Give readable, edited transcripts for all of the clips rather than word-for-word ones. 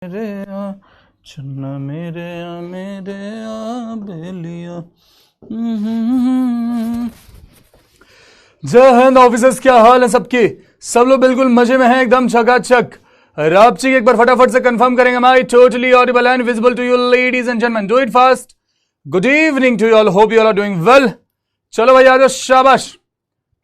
मेरे आ चन्ना मेरे आ बेलिया। जय हिंद ऑफिसर्स, क्या हाल है सबके? सब लोग बिल्कुल मजे में हैं, एकदम चकाचक। रापची एक बार फटाफट से कंफर्म करेंगे, my totally audible and visible to you ladies and gentleman, do it fast. Good evening to you all, hope you all are doing well. चलो भाई आ जाओ, शाबाश।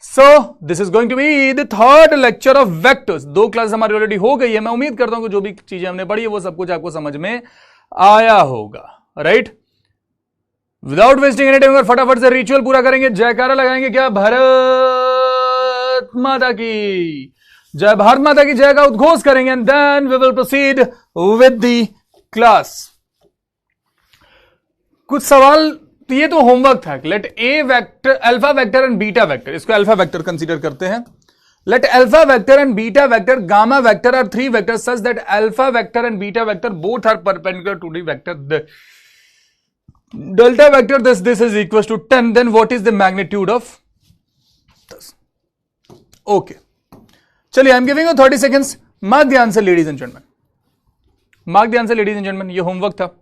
So this is going to be the third lecture of vectors। दो class हमारी already हो गई है। मैं उम्मीद करता हूं कि जो भी चीजें हमने पढ़ी है वो सब कुछ आपको समझ में आया होगा, right? Without wasting any time फटाफट से रिचुअल पूरा करेंगे। जयकारा लगाएंगे क्या? भारत माता की जय, भारत माता की जय का उद्घोष करेंगे and then we will proceed with the class. कुछ सवाल, तो ये तो होमवर्क था। Let a vector, alpha vector and beta vector, इसको अल्फा वेक्टर कंसीडर करते हैं। Let alpha vector and beta vector, gamma vector are three vector such that alpha vector and beta vector both are perpendicular to the vector delta vector this is equal to 10, then what is the magnitude of this? Okay, चलिए I am giving you 30 seconds. Mark the answer ladies and gentleman, mark the answer ladies and gentleman. ये homework था,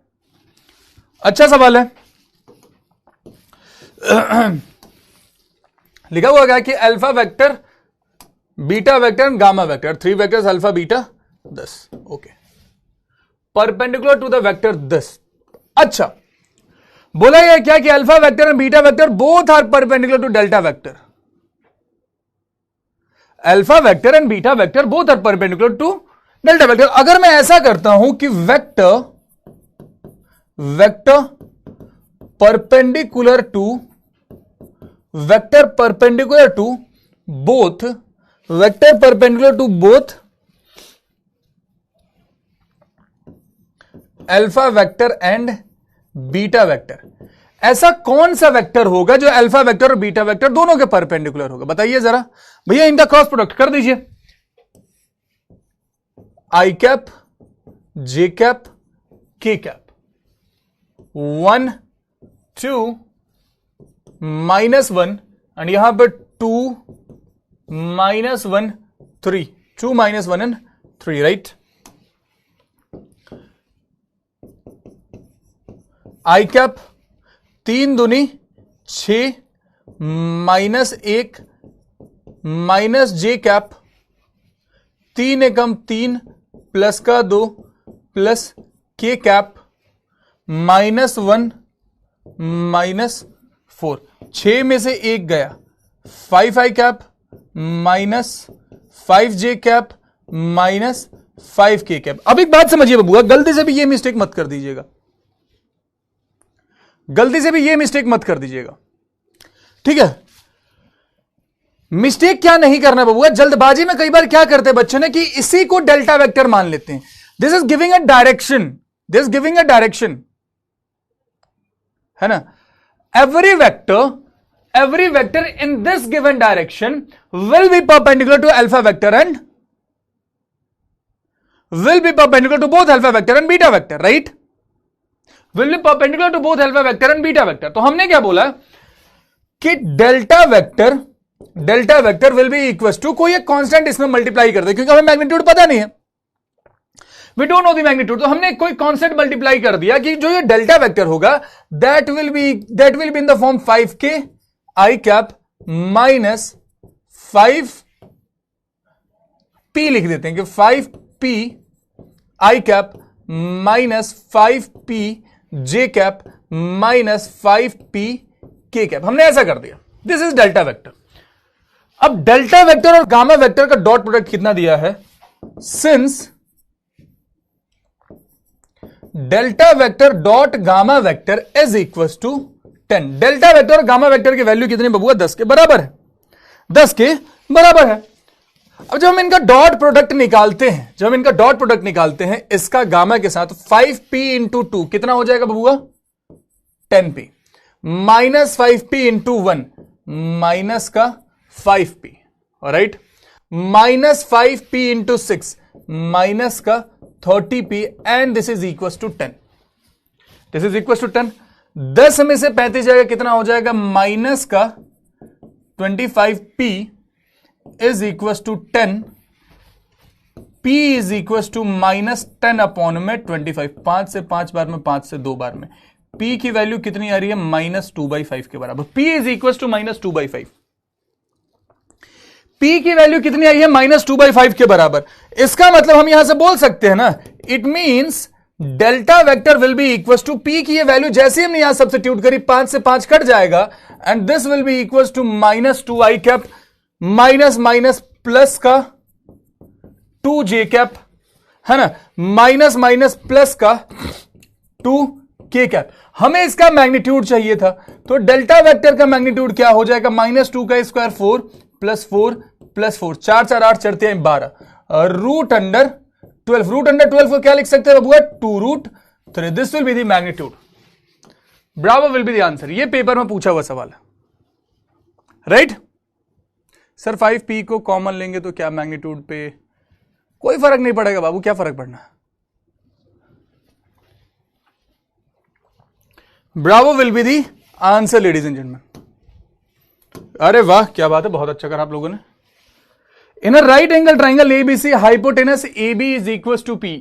अच्छा सवाल है। लिखा हुआ है कि alpha vector, beta vector and gamma vector, three vectors alpha beta this, okay, perpendicular to the vector this. अच्छा, बोला गया क्या कि alpha vector and beta vector both are perpendicular to delta vector. Alpha vector and beta vector both are perpendicular to delta vector. अगर मैं ऐसा करता हूं कि vector perpendicular to both alpha vector and beta vector, ऐसा कौन सा vector होगा जो अल्फा वेक्टर और बीटा वेक्टर दोनों के परपेंडिकुलर होगा? बताइए जरा भैया, इनका क्रॉस प्रोडक्ट कर दीजिए। आई cap, J cap, K cap, 1 2 -1 and यहां पर 2 -1 3, 2 -1 एंड 3, राइट? आई कैप 3 दूनी 6 -1 माइनस जे कैप 3 एकम 3 प्लस का 2 प्लस के कैप -1 -4, 6 में से 1 गया, 5 आई कैप -5 जे कैप -5 के कैप। अब एक बात समझिए बबुआ, गलती से भी ये मिस्टेक मत कर दीजिएगा, गलती से भी ये मिस्टेक मत कर दीजिएगा, ठीक है? मिस्टेक क्या नहीं करना बबुआ, जल्दबाजी में कई बार क्या करते हैं बच्चों ने कि इसी को डेल्टा वेक्टर मान लेते हैं। This is giving a direction, this is giving a direction, है ना? every vector in this given direction will be perpendicular to alpha vector and will be perpendicular to both alpha vector and beta vector, right? will be perpendicular to both alpha vector and beta vector। तो हमने क्या बोला कि delta vector will be equal to कोई एक constant इसमें multiply कर दे, क्योंकि हमें मैग्नीट्यूड पता नहीं है, we don't know the magnitude. तो हमने कोई कांस्टेंट मल्टीप्लाई कर दिया कि जो ये डेल्टा वेक्टर होगा that will be in the form 5k I cap -5p, लिख देते हैं कि 5p आई कैप -5p जे कैप -5p के कैप। हमने ऐसा कर दिया, दिस इज डेल्टा वेक्टर। अब डेल्टा वेक्टर और गामा वेक्टर का डॉट प्रोडक्ट कितना दिया है? Since delta vector dot gamma vector is equal to 10, delta vector और गामा वेक्टर की वैल्यू कितनी बबुआ? 10 के बराबर है, 10 के बराबर है। अब जब हम इनका डॉट प्रोडक्ट निकालते हैं, इसका गामा के साथ 5p इंटू 2 कितना हो जाएगा बबुआ? 10p minus 5p into 1 minus का 5p, right? Minus 5p into 6 minus का 30p and this is equal to 10, this is equal to 10। 10 में से 35 जाएगा, कितना हो जाएगा? माइनस का 25p is equal to 10 P is equal to -10 upon में 25, 5 से 5 बार में, 5 से 2 बार में। P की वैल्यू कितनी आ रही है? -2/5 के बराबर। P is equal to -2/5। P की वैल्यू कितनी आई है? -2/5 के बराबर। इसका मतलब हम यहां से बोल सकते हैं ना, it means delta vector will be equal to P की ये वैल्यू जैसे हमने यहां सब्स्टिट्यूट करी, 5 से 5 कट जाएगा, and this will be equal to -2i cap minus plus का 2j कैप, है ना, माइनस प्लस का 2k कैप। हमें इसका मैग्नीट्यूड चाहिए था, तो डेल्टा वेक्टर का मैग्नीट्यूड क्या हो जाएगा? -2 का स्क्वायर 4 प्लस 4 प्लस 4, 4 4 8 चढ़ते हैं 12, रूट अंडर 12। रूट अंडर 12 को क्या लिख सकते हैं बबुआ? 2√3। This will be the magnitude. Bravo will be the answer. ये पेपर में पूछा हुआ सवाल है, राइट? सर 5p को कॉमन लेंगे तो क्या मैग्नीट्यूड पे कोई फर्क नहीं पड़ेगा बाबू, क्या फर्क पड़ना? Bravo will be the answer ladies and gentleman. अरे वाह, क्या बात है, बहुत अच्छा करा आप लोगों ने। In a right angle triangle ABC hypotenuse AB is equal to P,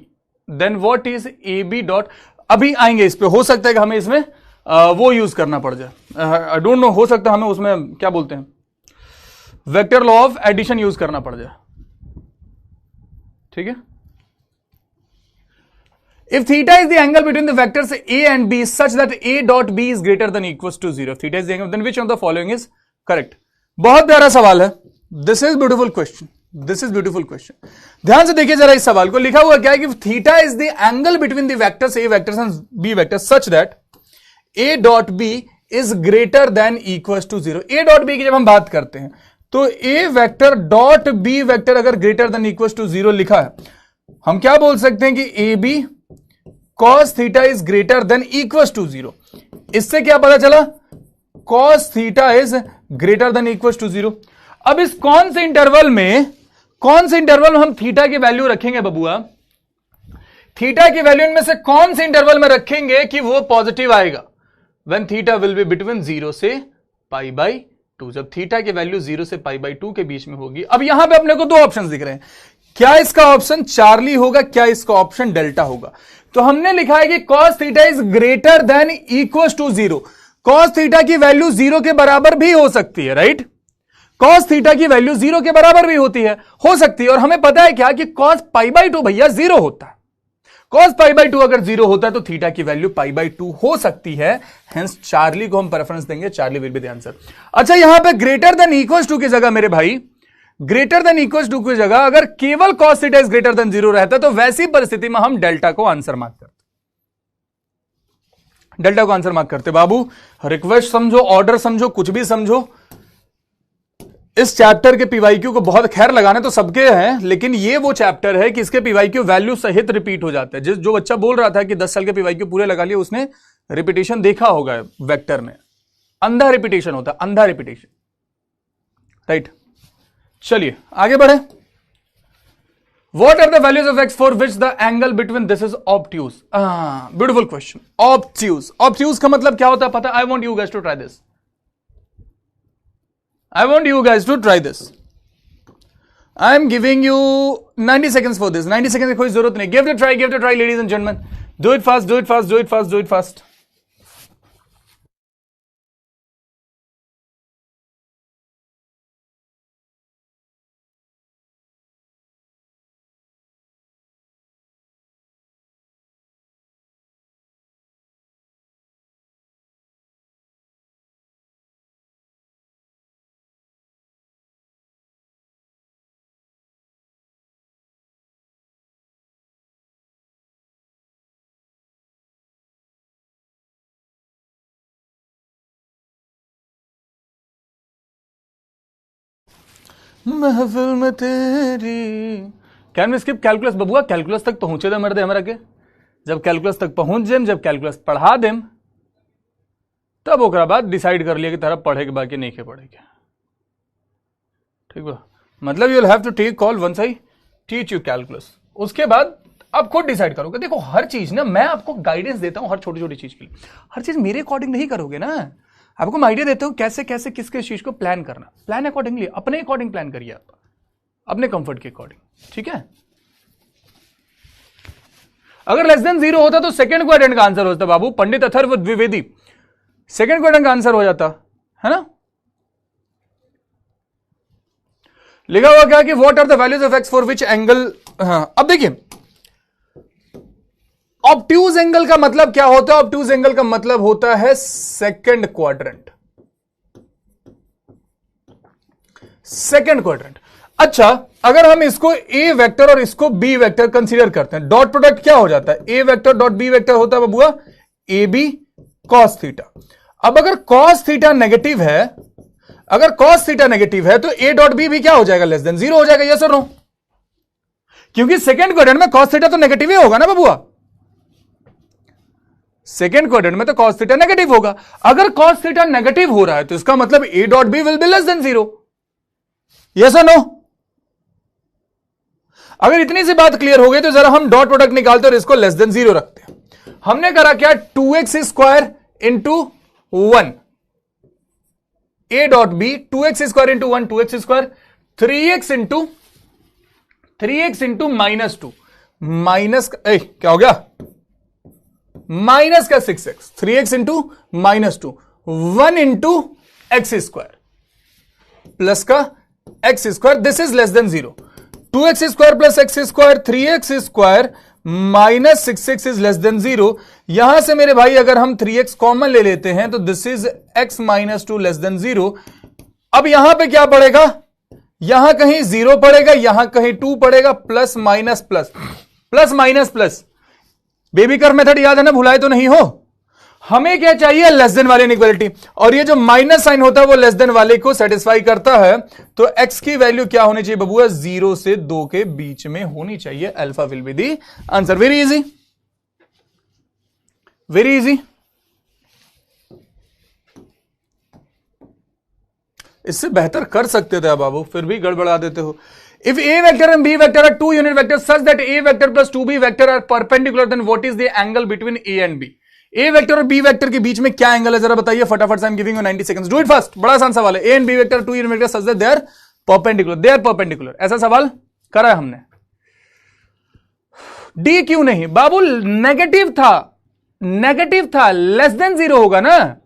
then what is AB dot. अभी आएंगे इस पे, हो सकता है कि हमें इसमें वो यूज करना पड़ जाए, आई डोंट नो, हो सकता है हमें उसमें क्या बोलते हैं, vector law of addition use करना पड़ जाए, ठीक है। If theta is the angle between the vectors A and B such that A dot B is greater than equals to 0, if theta is the angle, then which of the following is correct? बहुत प्यारा सवाल है। This is beautiful question. This is beautiful question. ध्यान से देखिए जरा इस सवाल को। लिखा हुआ क्या है कि theta is the angle between the vectors A vectors and B vectors such that A dot B is greater than equals to 0. A dot B की जब हम बात करते हैं तो A vector dot B vector अगर ग्रेटर देन इक्वल्स टू 0 लिखा है, हम क्या बोल सकते हैं कि AB cos theta is greater than equals to 0। इससे क्या पता चला? cos theta is greater than equals to 0। अब इस कौन से इंटरवल में हम थीटा की वैल्यू रखेंगे बबुआ? थीटा की वैल्यू इनमें से कौन से इंटरवल में रखेंगे कि वो पॉजिटिव आएगा? When theta will be between 0 से π/2, जब थीटा की वैल्यू 0 से π/2 के बीच में होगी। अब यहां पे अपने को दो ऑप्शन दिख रहे हैं, क्या इसका ऑप्शन चार्ली होगा, क्या इसका ऑप्शन डेल्टा होगा? तो हमने लिखा है कि cos theta is greater than equals to 0। cos theta की वैल्यू 0 के बराबर भी हो सकती है, राइट? cos थीटा की वैल्यू 0 के बराबर भी होती है, हो सकती है। और हमें पता है क्या कि cos π/2 भैया 0 होता है। cos π/2 अगर 0 होता है तो थीटा की वैल्यू π/2 हो सकती है, हेंस चार्ली को हम प्रेफरेंस देंगे, Charlie will be the answer. अच्छा, यहां पे ग्रेटर देन इक्वल्स टू की जगह मेरे भाई, ग्रेटर देन इक्वल्स टू की जगह अगर केवल cos theta is greater then 0 रहता तो वैसी परिस्थिति में हम डेल्टा को आंसर मार्क करते, डेल्टा को आंसर मार्क करते। बाबू रिक्वेस्ट समझो, ऑर्डर समझो, कुछ भी समझो। इस चैप्टर के पीवाईक्यू को बहुत खैर लगाने तो सबके हैं, लेकिन ये वो चैप्टर है कि इसके पीवाईक्यू वैल्यू सहित रिपीट हो जाता है। जो बच्चा बोल रहा था कि 10 साल के पीवाईक्यू पूरे लगा लिए, उसने रिपीटेशन देखा होगा वेक्टर में। अंधा रिपीटेशन होता है, अंधा रिपीटेशन, राइट? चलिए आगे बढ़े। What are the values of x for which the angle between this is obtuse? Beautiful question. Obtuse. Obtuse का मतलब क्या होता है पता? I want you guys to try this. I want you guys to try this. I am giving you 90 seconds for this. 90 seconds की कोई जरूरत नहीं. Give it a try, ladies and gentlemen. Do it fast, do it fast, do it fast, do it fast. महफिल में तेरी। Can we skip calculus बबुआ? Calculus तक पहुंचे दे मर्दे हमरा के। जब कैलकुलस तक पहुंच जेम, जब कैलकुलस पढ़ा देम, तब ओकरा बाद डिसाइड कर लिया कि तरह पढ़े के बाकी नहीं के पढ़े के, ठीक बा? मतलब you will have to take call once I teach you calculus. उसके बाद आप खुद डिसाइड करोगे। देखो हर चीज ना मैं आपको गाइडेंस देता हूं, हर छोटी छोटी चीज के लिए। हर चीज मेरे अकॉर्डिंग नहीं करोगे ना, आपको मैं आइडिया देता हूं कैसे कैसे किस किस चीज को प्लान करना। प्लान अकॉर्डिंगली, अपने अकॉर्डिंग प्लान करिए, आप अपने कंफर्ट के अकॉर्डिंग, ठीक है? अगर लेस देन 0 होता तो सेकंड क्वाड्रेंट का आंसर होता बाबू, पंडित अथर्व द्विवेदी, सेकंड क्वाड्रेंट का आंसर हो जाता है ना। लिखा हुआ क्या कि what are the values of x for which angle. हाँ, अब देखिए ऑब्ट्यूज एंगल का मतलब क्या होता है? ऑब्ट्यूज एंगल का मतलब होता है सेकंड क्वाड्रेंट, सेकंड क्वाड्रेंट। अच्छा, अगर हम इसको ए वेक्टर और इसको बी वेक्टर कंसीडर करते हैं, डॉट प्रोडक्ट क्या हो जाता है? A vector dot B vector होता है बबुआ ए बी कॉस थीटा। अब अगर कॉस थीटा नेगेटिव है, अगर कॉस थीटा नेगेटिव है तो ए डॉट बी भी क्या हो जाएगा? लेस देन 0 हो जाएगा। यस और नो? क्योंकि सेकंड क्वाड्रेंट में कॉस थीटा तो नेगेटिव ही होगा ना बबुआ, सेकंड क्वाड्रेंट में तो कॉस थीटा नेगेटिव होगा। अगर कॉस थीटा नेगेटिव हो रहा है तो इसका मतलब a dot b will be less than 0। Yes और नो? अगर इतनी सी बात क्लियर हो गई तो जरा हम डॉट प्रोडक्ट निकालते और इसको लेस देन 0 रखते हैं। हमने करा क्या? 2x square into 1 a dot b, 2x square into 1 2x square, 3x into -2 minus क्या हो गया? माइनस का 6x, 3x into -2, 1 into x square plus का x square, this is less than 0। 2x square plus x square, 3x square minus 6x is less than 0। यहां से मेरे भाई अगर हम 3x कॉमन ले लेते हैं तो this is x -2 less than 0। अब यहां पे क्या पड़ेगा? यहां कहीं 0 पड़ेगा, यहां कहीं 2 पड़ेगा, plus minus plus, plus minus plus. Baby curve method याद है ना, भुलाए तो नहीं हो? हमें क्या चाहिए? लेस देन वाली इनइक्वालिटी, और ये जो माइनस साइन होता है वो लेस देन वाले को सेटिस्फाई करता है। तो x की वैल्यू क्या होनी चाहिए बबुआ? 0 से 2 के बीच में होनी चाहिए। Alpha will be the answer. Very easy, very easy. इससे बेहतर कर सकते थे बाबू, फिर भी गड़बड़ा देते हो। If a vector and b vector are two unit vectors such that a vector plus 2b vector are perpendicular, then what is the angle between a and b? a vector और b vector के बीच में क्या angle है जरा बताइए फटाफट से। I'm giving you 90 seconds. Do it fast. बड़ा आसान सवाल है। a and b vector two unit vectors such that they are perpendicular. They are perpendicular. ऐसा सवाल करा है हमने। d क्यों नहीं बाबू? नेगेटिव था, नेगेटिव था, लेस देन 0 होगा ना,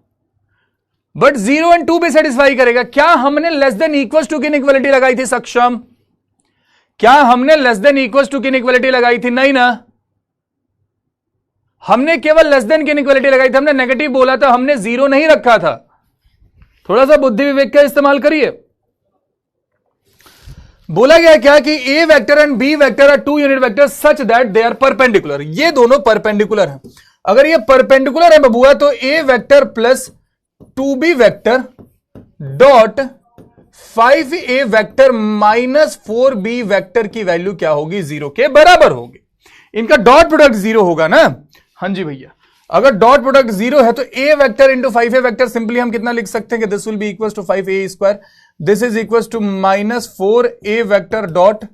बट 0 एंड 2 भी सेटिस्फाई करेगा। क्या हमने लेस देन इक्वल टू की इनइक्वालिटी लगाई थी सक्षम? क्या हमने लेस देन इक्वल टू की इनइक्वालिटी लगाई थी? नहीं ना, हमने केवल लेस देन की इनइक्वालिटी लगाई थी। हमने नेगेटिव बोला था, हमने 0 नहीं रखा था। थोड़ा सा बुद्धि विवेक का इस्तेमाल करिए। बोला गया क्या कि a vector and B vector are two unit vector such that they are perpendicular. ये दोनों परपेंडिकुलर हैं। अगर ये परपेंडिकुलर है बबुआ तो a vector plus 2b vector dot 5a vector minus 4b vector की वैल्यू क्या होगी? 0 के बराबर होगी। इनका डॉट प्रोडक्ट 0 होगा ना? हाँ जी भैया, अगर डॉट प्रोडक्ट 0 है तो a vector into 5a vector simply हम कितना लिख सकते हैं कि this will be equal to 5a square, this is equal to minus 4a vector dot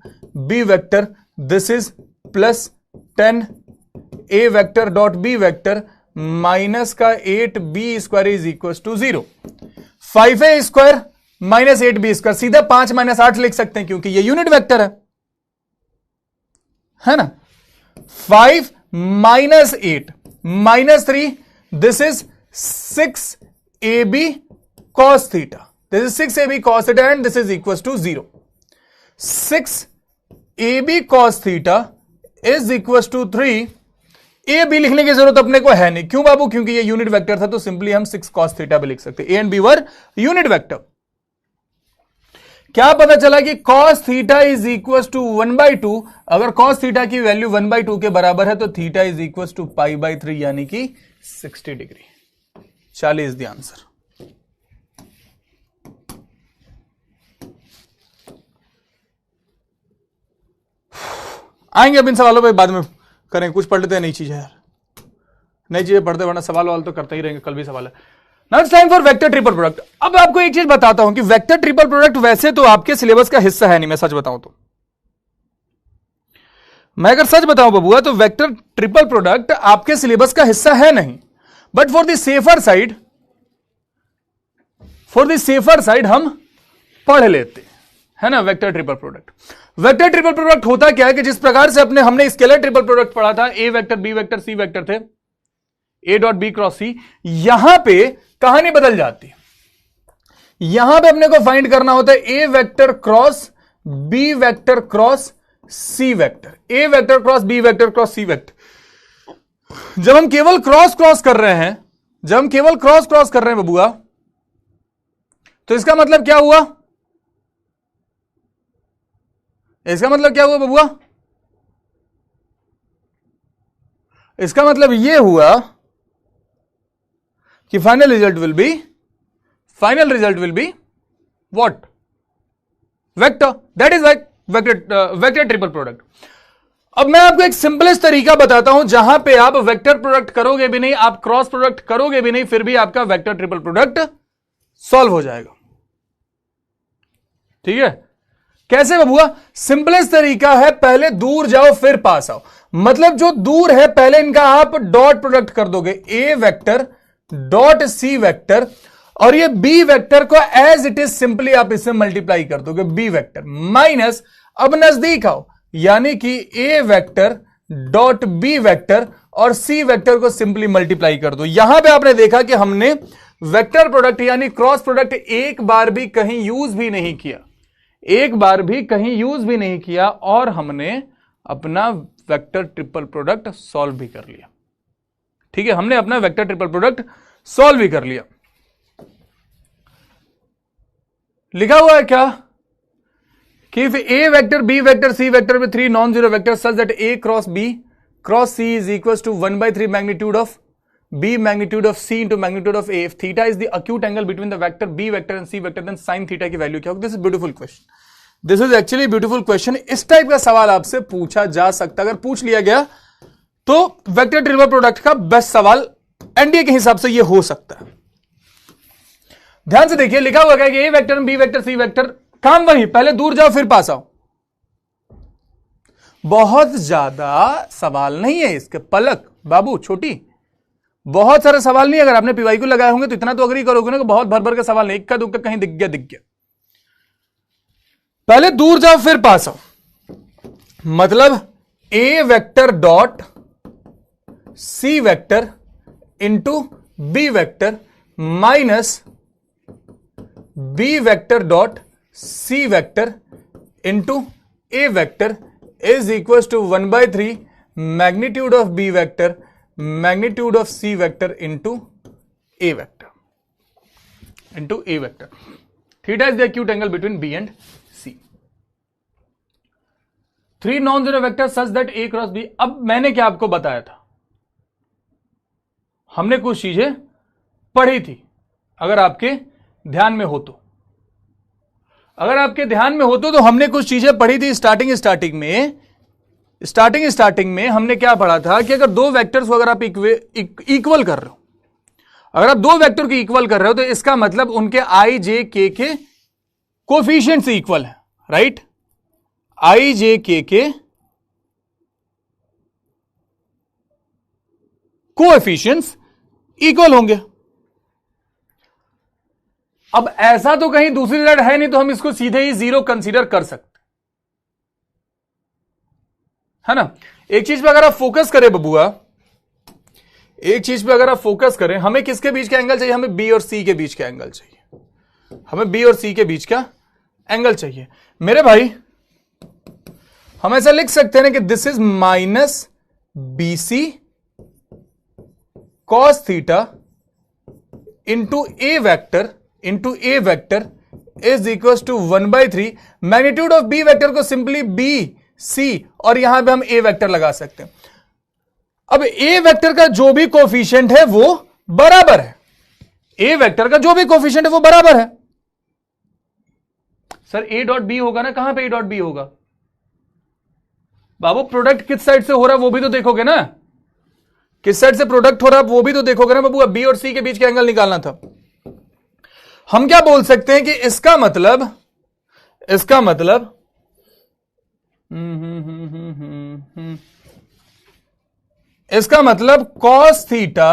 b vector, this is plus 10a vector dot b vector minus का 8b square is equal to 0। 5a स्क्वायर minus 8b square, सीधा 5 minus 8 लिख सकते हैं क्योंकि ये unit vector है ना। 5 minus 8 minus 3, this is 6ab cos theta, this is 6ab cos theta and this is equal to 0। 6ab cos theta is equal to 3। A b लिखने की जरूरत अपने को है नहीं, क्यों बाबू? क्योंकि ये यूनिट वेक्टर था तो सिंपली हम 6 cos थीटा भी लिख सकते। A and b were unit vector. क्या पता चला कि cos theta is equal to 1/2। अगर cos थीटा की वैल्यू 1/2 के बराबर है तो थीटा इज इक्वल टू π/3 यानी कि 60 डिग्री। 40 the answer. आएंगे अब इन सवालों पे बाद में करेंगे, कुछ पढ़ लेते हैं नई चीज है यार, नई चीजें पढ़ते वरना सवाल वाल तो करते ही रहेंगे, कल भी सवाल है। Now it's time for vector triple product. अब आपको एक चीज बताता हूं कि वेक्टर ट्रिपल प्रोडक्ट वैसे तो आपके सिलेबस का हिस्सा है नहीं, मैं सच बताऊं तो। मैं अगर सच बताऊं बबुआ तो वेक्टर ट्रिपल प्रोडक्ट आपके सिलेबस का हिस्सा है नहीं, but for the safer side हम पढ़ लेते। है ना, vector triple product. Vector triple product होता क्या है कि जिस प्रकार से हमने स्केलर ट्रिपल प्रोडक्ट पढ़ा था, a vector B vector C vector थे, a dot b cross c, यहां पे कहानी बदल जाती है। यहां पे अपने को फाइंड करना होता है a vector cross b vector cross c vector, A vector cross b vector cross c vector. जब हम केवल क्रॉस क्रॉस कर रहे हैं, जब हम केवल क्रॉस क्रॉस कर रहे हैं बबुआ, तो इसका मतलब क्या हुआ? इसका मतलब क्या हुआ बबुआ? इसका मतलब यह हुआ कि final result will be what? Vector. That is vector triple product. अब मैं आपको एक सिंपलेस्ट तरीका बताता हूं जहां पे आप वेक्टर प्रोडक्ट करोगे भी नहीं, आप क्रॉस प्रोडक्ट करोगे भी नहीं, फिर भी आपका वेक्टर ट्रिपल प्रोडक्ट सॉल्व हो जाएगा। ठीक है, कैसे बबुआ? सिंपलेस्ट तरीका है, पहले दूर जाओ फिर पास आओ। मतलब जो दूर है पहले इनका आप डॉट प्रोडक्ट कर दोगे, ए वेक्टर डॉट सी वेक्टर, और ये बी वेक्टर को एज इट इज सिंपली आप इससे मल्टीप्लाई कर दोगे, बी वेक्टर माइनस, अब नजदीक आओ, यानी कि a vector dot B vector और सी वेक्टर को सिंपली मल्टीप्लाई कर दो। यहां पे आपने देखा कि हमने वेक्टर प्रोडक्ट यानी क्रॉस प्रोडक्ट एक बार भी कहीं यूज भी नहीं किया, एक बार भी कहीं यूज भी नहीं किया, और हमने अपना वेक्टर ट्रिपल प्रोडक्ट सॉल्व भी कर लिया। ठीक है, हमने अपना वेक्टर ट्रिपल प्रोडक्ट सॉल्व भी कर लिया। लिखा हुआ है क्या कि if a vector b vector c vector with three non-zero vectors such that a cross b cross c is equals to 1/3 magnitude of b magnitude of c into magnitude of a, if theta is the acute angle between the vector b vector and c vector, then sin theta की value क्या होगी? This is beautiful question, this is actually beautiful question. इस type का सवाल आपसे पूछा जा सकता है, अगर पूछ लिया गया तो वेक्टर ट्रिपल प्रोडक्ट का बेस्ट सवाल एनडीए के हिसाब से यह हो सकता है। ध्यान से देखिए, लिखा हुआ है कि a vector B vector C vector, काम वही, पहले दूर जाओ फिर पास आओ। बहुत ज्यादा सवाल नहीं है इसके, पलक बाबू छोटी, बहुत सारे सवाल नहीं। अगर आपने पीवाई को लगाए होंगे तो इतना तो अग्री करोगे ना कि बहुत भर भर के सवाल नहीं, इक्का दुक्का कहीं दिख गया। पहले दूर जाओ फिर पास आओ, मतलब a vector dot c vector into b vector minus b vector dot c vector into a vector is equal to 1/3 magnitude of B vector magnitude of c vector into a vector. Theta is the acute angle between b and c. Three non zero vector such that a cross b. अब मैंने क्या आपको बताया था, हमने कुछ चीजें पढ़ी थी, अगर आपके ध्यान में हो तो, अगर आपके ध्यान में हो तो हमने कुछ चीजें पढ़ी थी स्टार्टिंग में हमने क्या पढ़ा था कि अगर दो वेक्टर्स को अगर आप इक्वल कर रहे हो, अगर आप दो वेक्टर को इक्वल कर रहे हो तो इसका मतलब उनके आई जे के कोएफिशिएंट्स इक्वल है, राइट? आई जे के कोएफिशिएंट्स इक्वल होंगे। अब ऐसा तो कहीं दूसरी साइड है नहीं, तो हम इसको सीधे ही जीरो कंसीडर कर सकते, है ना? एक चीज पे अगर आप फोकस करें बबुआ, एक चीज पे अगर आप फोकस करें, हमें किसके बीच का एंगल चाहिए? हमें बी और सी के बीच का एंगल चाहिए, हमें बी और सी के बीच का एंगल चाहिए। मेरे भाई हम ऐसा लिख सकते हैं ना कि this is minus b c cos theta into a vector is equal to 1/3 magnitude of B vector को सिंपली बी सी और यहां पे हम ए वेक्टर लगा सकते हैं। अब ए वेक्टर का जो भी कोफिशिएंट है वो बराबर है, ए वेक्टर का जो भी कोफिशिएंट है वो बराबर है। सर ए डॉट बी होगा ना, कहां पे ए डॉट बी होगा बाबू? प्रोडक्ट किस साइड से हो रहा है वो भी तो देखोगे ना, किस साइड से प्रोडक्ट हो रहा है वो भी तो देखोगे ना बाबू। बी और सी के बीच का एंगल निकालना था। हम क्या बोल सकते हैं कि इसका मतलब इसका मतलब cos theta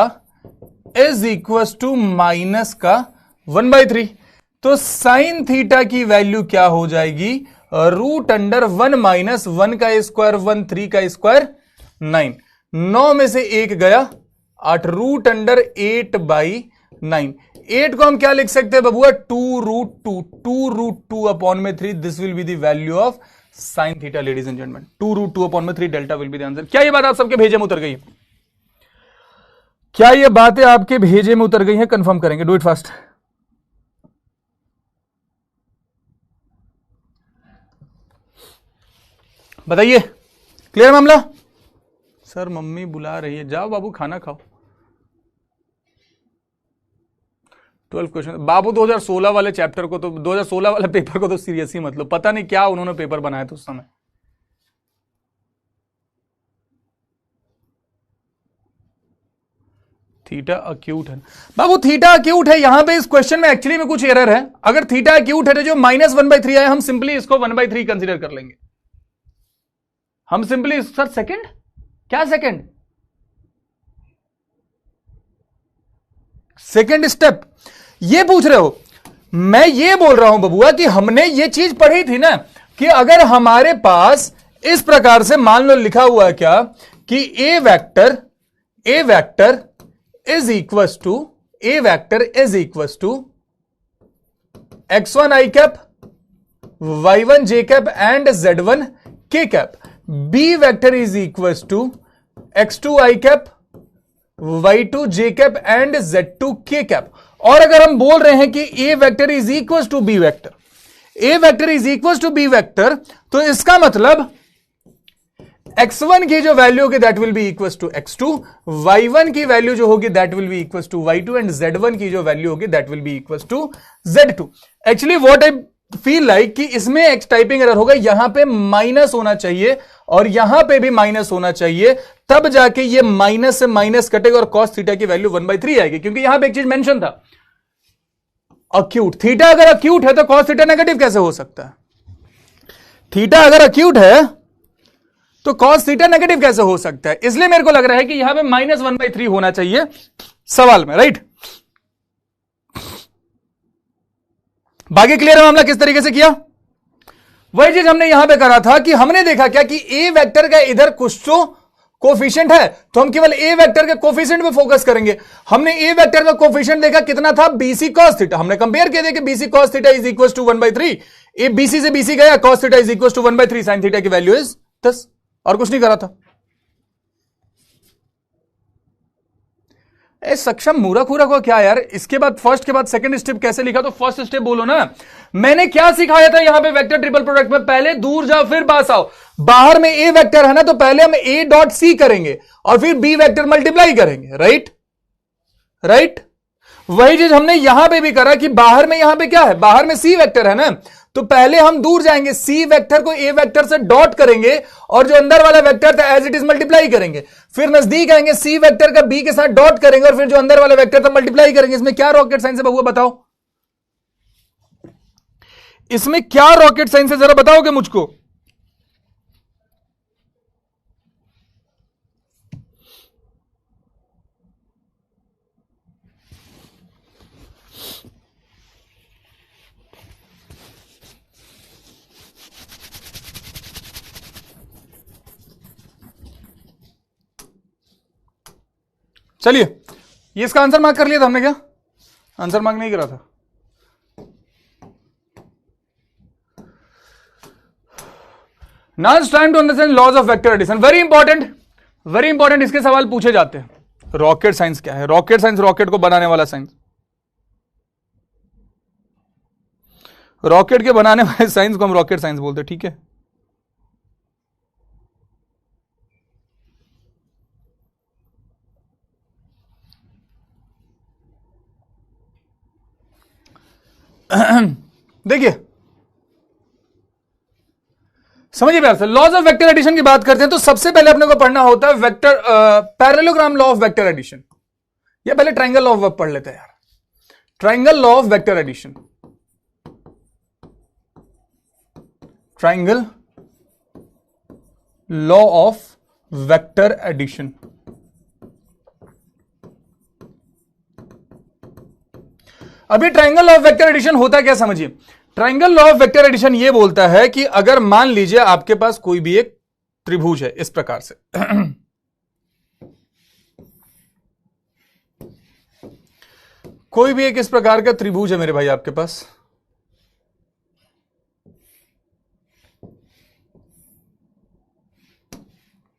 is equal to minus का 1/3। तो साइन थीटा की वैल्यू क्या हो जाएगी, रूट अंडर 1 माइनस 1 का स्क्वायर 1 3 का स्क्वायर 9, 9 में से 1 गया 8, रूट अंडर 8/9। 8 को हम क्या लिख सकते हैं बबुआ, 2√2 अपॉन में 3। This will be the value of sine theta ladies and gentleman. 2√2 upon में 3 delta will be the answer. क्या ये बात आप सबके भेजे में उतर गई है? क्या ये बातें आपके भेजे में उतर गई हैं? कंफर्म करेंगे, डू इट फास्ट। बताइए, क्लियर मामला? सर मम्मी बुला रही है, जाओ बाबू खाना खाओ। 12 क्वेश्चन बाबू। 2016 वाले चैप्टर को तो, 2016 वाले पेपर को तो सीरियस ही मतलब, पता नहीं क्या उन्होंने पेपर बनाया था उस समय। थीटा अक्यूट है बाबू, थीटा अक्यूट है। यहां पे इस क्वेश्चन में एक्चुअली में कुछ एरर है। अगर थीटा अक्यूट है तो जो -1/3 आए हम सिंपली इसको 1/3 कंसीडर कर लेंगे। हम सिंपली, सर सेकंड क्या, सेकंड स्टेप ये पूछ रहे हो? मैं ये बोल रहा हूं बबुआ कि हमने ये चीज पढ़ी थी ना कि अगर हमारे पास इस प्रकार से मान लो लिखा हुआ है क्या कि a vector is equals to x1 i cap, y1 j cap and z1 k cap. B vector is equals to x2 i cap, y2 j cap and z2 k cap. और अगर हम बोल रहे हैं कि a vector is equal to b vector, तो इसका मतलब x1 की जो वैल्यू होगी that will be equal to x2, y1 की वैल्यू जो होगी that will be equal to y2 and z1 की जो वैल्यू होगी that will be equal to z2। Actually what I feel like कि इसमें एक टाइपिंग एरर होगा, यहां पे माइनस होना चाहिए और यहां पे भी माइनस होना चाहिए, तब जाके ये माइनस से माइनस कटेगा और cos थीटा की वैल्यू 1/3 आएगी। क्योंकि यहां पे एक चीज मेंशन था, अक्यूट। थीटा अगर अक्यूट है तो cos थीटा नेगेटिव कैसे हो सकता है? थीटा अगर अक्यूट है तो cos थीटा नेगेटिव कैसे हो सकता है? इसलिए मेरे को लग रहा है कि यहां पे -1/3 होना चाहिए सवाल में, राइट? बाकी क्लियर है मामला किस तरीके से किया? वही चीज हमने यहां पे करा था कि हमने देखा क्या कि ए वेक्टर का इधर कुछ तो कोफिशिएंट है, तो हम केवल ए वेक्टर के कोफिशिएंट पे फोकस करेंगे। हमने ए वेक्टर का कोफिशिएंट देखा कितना था, BC cos थीटा। हमने कंपेयर किया था कि BC cos theta is equal to 1/3। A BC से BC गया, cos theta is equal to 1/3, sin theta की वैल्यू इज 10। और कुछ नहीं करा था। ए सक्षम मूर्ख को क्या यार, इसके बाद फर्स्ट के बाद सेकंड स्टेप कैसे लिखा? तो फर्स्ट स्टेप बोलो ना। मैंने क्या सिखाया था यहां पे वेक्टर ट्रिपल प्रोडक्ट में? पहले दूर जाओ फिर पास आओ। बाहर में ए वेक्टर है ना, तो पहले हम ए डॉट सी करेंगे और फिर बी वेक्टर मल्टीप्लाई करेंगे, राइट। वही चीज हमने यहां पे भी करा कि बाहर में, यहां पे क्या है, बाहर में सी वेक्टर है ना, तो पहले हम दूर जाएंगे, सी वेक्टर को ए वेक्टर से डॉट करेंगे और जो अंदर वाला वेक्टर था एज इट इज मल्टीप्लाई करेंगे। फिर नजदीक आएंगे, सी वेक्टर का बी के साथ डॉट करेंगे और फिर जो अंदर वाला वेक्टर था मल्टीप्लाई करेंगे। इसमें क्या रॉकेट साइंस है बबुआ, बताओ? इसमें क्या रॉकेट साइंस है, जरा बताओगे मुझको? चलिए, ये इसका आंसर मार्क कर लिया था हमने क्या? आंसर मार्क नहीं करा था। Now it's time to understand laws of vector addition. Very important इसके सवाल पूछे जाते हैं। रॉकेट साइंस क्या है? रॉकेट साइंस रॉकेट को बनाने वाला साइंस, रॉकेट के बनाने वाले साइंस को हम रॉकेट साइंस बोलते हैं, ठीक है? देखिए, समझिए प्यार से, लॉज ऑफ वेक्टर एडिशन की बात करते हैं तो सबसे पहले अपने को पढ़ना होता है vector parallelogram law of vector addition, या पहले ट्रायंगल लॉ ऑफ पढ़ लेते हैं यार। Triangle law of vector addition, triangle law of vector addition. अभी triangle law of vector addition होता क्या समझिए। Triangle law of vector addition ये बोलता है कि अगर मान लीजिए आपके पास कोई भी एक त्रिभुज है इस प्रकार से कोई भी एक इस प्रकार का त्रिभुज है मेरे भाई आपके पास,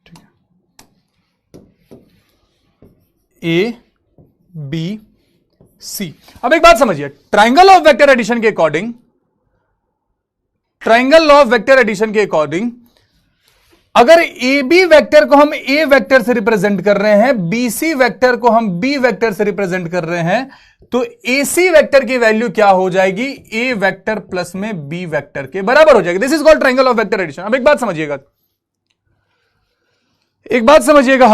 ठीक है, ए बी सी। अब एक बात समझिए, ट्राइंगल ऑफ वेक्टर एडिशन के according, triangle law of vector addition के अकॉर्डिंग अगर ए बी वेक्टर को हम ए वेक्टर से रिप्रेजेंट कर रहे हैं, बी सी वेक्टर को हम बी वेक्टर से रिप्रेजेंट कर रहे हैं, तो ए सी वेक्टर की वैल्यू क्या हो जाएगी, ए वेक्टर प्लस में बी वेक्टर के बराबर हो जाएगी। This is called triangle of vector addition. अब एक बात समझिएगा, एक बात समझिएगा,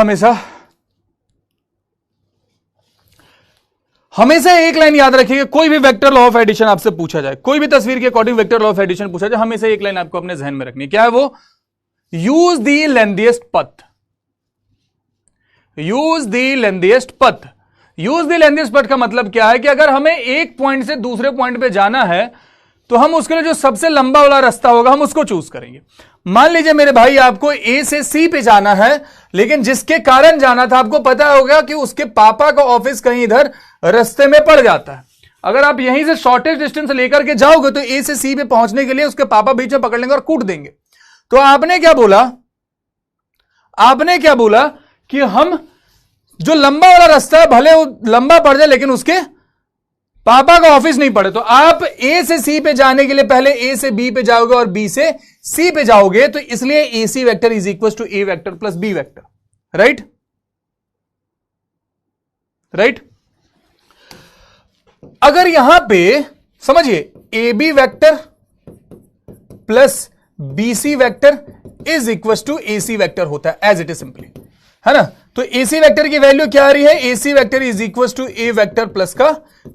हमेशा एक लाइन याद रखिएगा, कोई भी वेक्टर लॉ ऑफ एडिशन आपसे पूछा जाए, कोई भी तस्वीर के according vector law of addition पूछा जाए, हमेशा एक लाइन आपको अपने जहन में रखनी है। क्या है वो? यूज द लेंथीएस्ट पथ। यूज द लेंथीएस्ट पथ। यूज द लेंथीएस्ट पथ का मतलब क्या है कि अगर हमें एक पॉइंट से दूसरे पॉइंट पे जाना है तो हम उसके लिए जो सबसे लंबा वाला रास्ता होगा हम उसको चूज करेंगे। मान लीजिए मेरे भाई आपको ए से सी पे जाना है, लेकिन जिसके कारण जाना था आपको पता होगा कि उसके पापा का ऑफिस कहीं इधर रास्ते में पड़ जाता है। अगर आप यहीं से शॉर्टेस्ट डिस्टेंस लेकर के जाओगे तो ए से सी पे पहुंचने के लिए उसके पापा बीच में पकड़ लेंगे और कूट देंगे। तो आपने क्या बोला? आपने क्या बोला कि हम जो लंबा वाला रास्ता है भले वो लंबा पड़ जाए लेकिन उसके पापा का ऑफिस नहीं पड़े। तो आप ए से सी पे जाने के लिए पहले ए से बी पे जाओगे और बी से सी पे जाओगे, तो इसलिए a c vector is equal to A vector plus b vector. Right right. अगर यहां पे समझिए a B vector plus b C vector is equal to a c vector होता है एज इट इज सिंपली, है ना। तो ए सी वेक्टर की वैल्यू क्या आ रही है? A c vector is equal to A vector plus का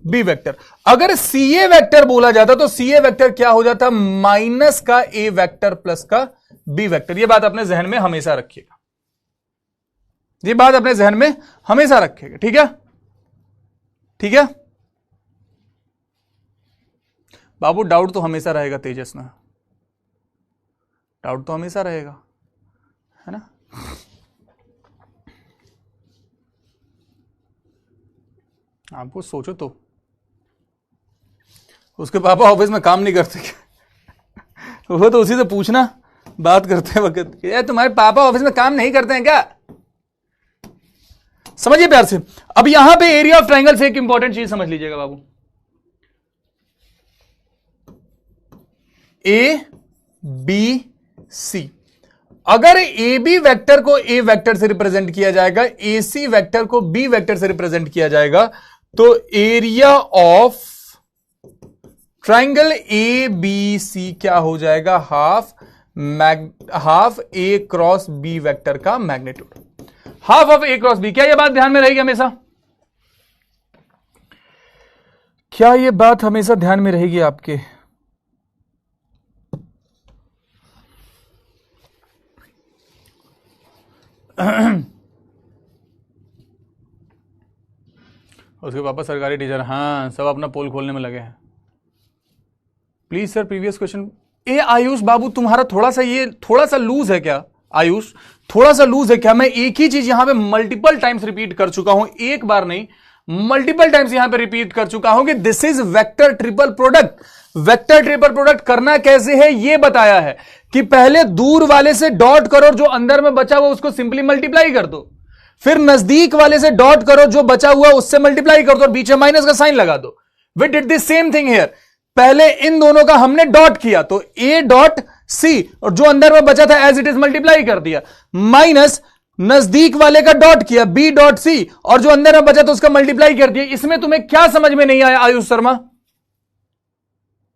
बी वेक्टर। अगर सी ए वेक्टर बोला जाता तो सी ए वेक्टर क्या हो जाता? माइनस का ए वेक्टर प्लस का बी वेक्टर। यह बात अपने जहन में हमेशा रखिएगा, ये बात अपने जहन में हमेशा रखिएगा, ठीक है, ठीक है बाबू। डाउट तो हमेशा रहेगा तेजस ना, डाउट तो हमेशा रहेगा, है ना। आपको सोचो तो उसके पापा ऑफिस में काम नहीं करते क्या? वो तो उसी से पूछना बात करते वक्त, यार तुम्हारे पापा ऑफिस में काम नहीं करते हैं क्या? समझिए प्यार से। अब यहां पे एरिया ऑफ ट्राइंगल से एक इंपॉर्टेंट चीज समझ लीजिएगा बाबू। ए बी सी, अगर ए बी वेक्टर को ए वेक्टर से रिप्रेजेंट किया जाएगा, ए सी वेक्टर को बी वेक्टर से रिप्रेजेंट किया जाएगा, तो area of triangle a B c क्या हो जाएगा? Half a cross b vector का magnitude, half of a cross b. क्या यह बात ध्यान में रहेगी हमेशा? क्या यह बात हमेशा ध्यान में रहेगी आपके? उसके पापा सरकारी टीचर, हाँ सब अपना पोल खोलने में लगे हैं। Please sir previous question. ए आयुष बाबू तुम्हारा थोड़ा सा लूज है क्या? आयुष थोड़ा सा लूज है क्या? मैं एक ही चीज यहां पे मल्टीपल टाइम्स रिपीट कर चुका हूं, एक बार नहीं मल्टीपल टाइम्स यहां पे रिपीट कर चुका हूं कि this is vector triple product. Vector triple product करना कैसे है यह बताया है कि पहले दूर वाले से डॉट करो, जो अंदर में बचा हुआ उसको सिंपली मल्टीप्लाई कर दो, फिर नजदीक वाले से डॉट करो, जो बचा हुआ उससे मल्टीप्लाई कर दो और बीच में माइनस का साइन लगा दो। We did the same thing here. पहले इन दोनों का हमने डॉट किया तो ए डॉट सी, और जो अंदर में बचा था एज इट इज मल्टीप्लाई कर दिया, माइनस नजदीक वाले का डॉट किया बी डॉट सी, और जो अंदर में बचा तो उसका मल्टीप्लाई कर दिया। इसमें तुम्हें क्या समझ में नहीं आया आयुष शर्मा?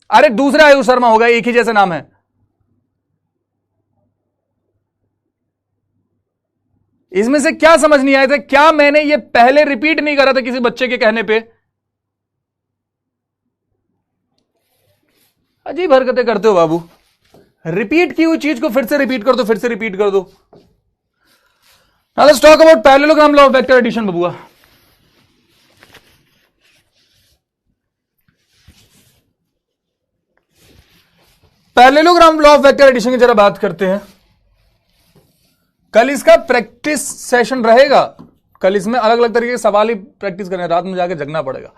अरे दूसरा आयुष शर्मा होगा, एक ही जैसा नाम है। इसमें से क्या समझ नहीं आया था? क्या मैंने ये पहले रिपीट नहीं करा था किसी बच्चे के कहने पे? अजीब हरकतें करते हो बाबू। रिपीट की हुई चीज को फिर से रिपीट कर दो, फिर से रिपीट कर दो। Now let's talk about parallelogram law of vector addition बबुआ। Parallelogram law of vector addition की जरा बात करते हैं। कल इसका प्रैक्टिस सेशन रहेगा, कल इसमें अलग अलग तरीके के सवाल ही प्रैक्टिस करने, रात में जाके जगना पड़ेगा।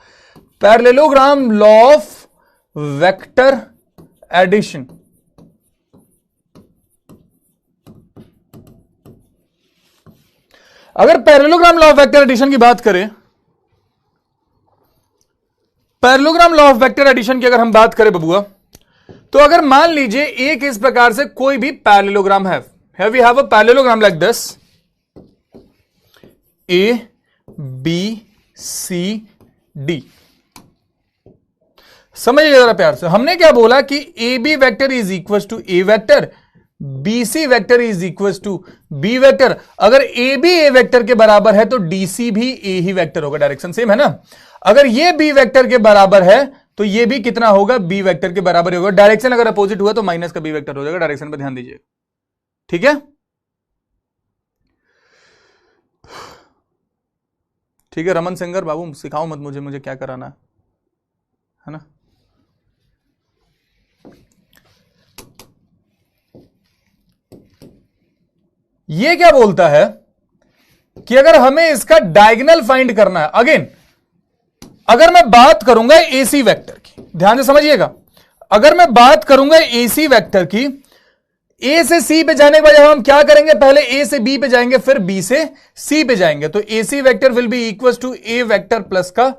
Parallelogram law of vector addition, अगर parallelogram law of vector addition की बात करें, parallelogram law of vector addition की अगर हम बात करें बबुआ, तो अगर मान लीजिए एक इस प्रकार से कोई भी पैरेललोग्राम है, we have a parallelogram like this, a B C d. समझिए जरा प्यार से, हमने क्या बोला कि a B vector is equal to A vector, B C vector is equal to b vector. अगर ए बी ए वेक्टर के बराबर है तो डी सी भी ए ही वेक्टर होगा, डायरेक्शन सेम है ना। अगर ये बी वेक्टर के बराबर है तो ये भी कितना होगा, बी वेक्टर के बराबर होगा। डायरेक्शन अगर अपोजिट हुआ तो माइनस का बी वेक्टर हो जाएगा, डायरेक्शन पे ध्यान दीजिए, ठीक है। ठीक है रमन सिंगर बाबू, सिखाओ मत मुझे क्या कराना है ना। ये क्या बोलता है कि अगर हमें इसका डायगोनल फाइंड करना है, अगेन अगर मैं बात करूंगा एसी वेक्टर की, ध्यान से समझिएगा, अगर मैं बात करूंगा एसी वेक्टर की, ए से सी पे जाने के बाद हम क्या करेंगे, पहले ए से बी पे जाएंगे फिर बी से सी पे जाएंगे, तो AC vector will be equal to A vector plus का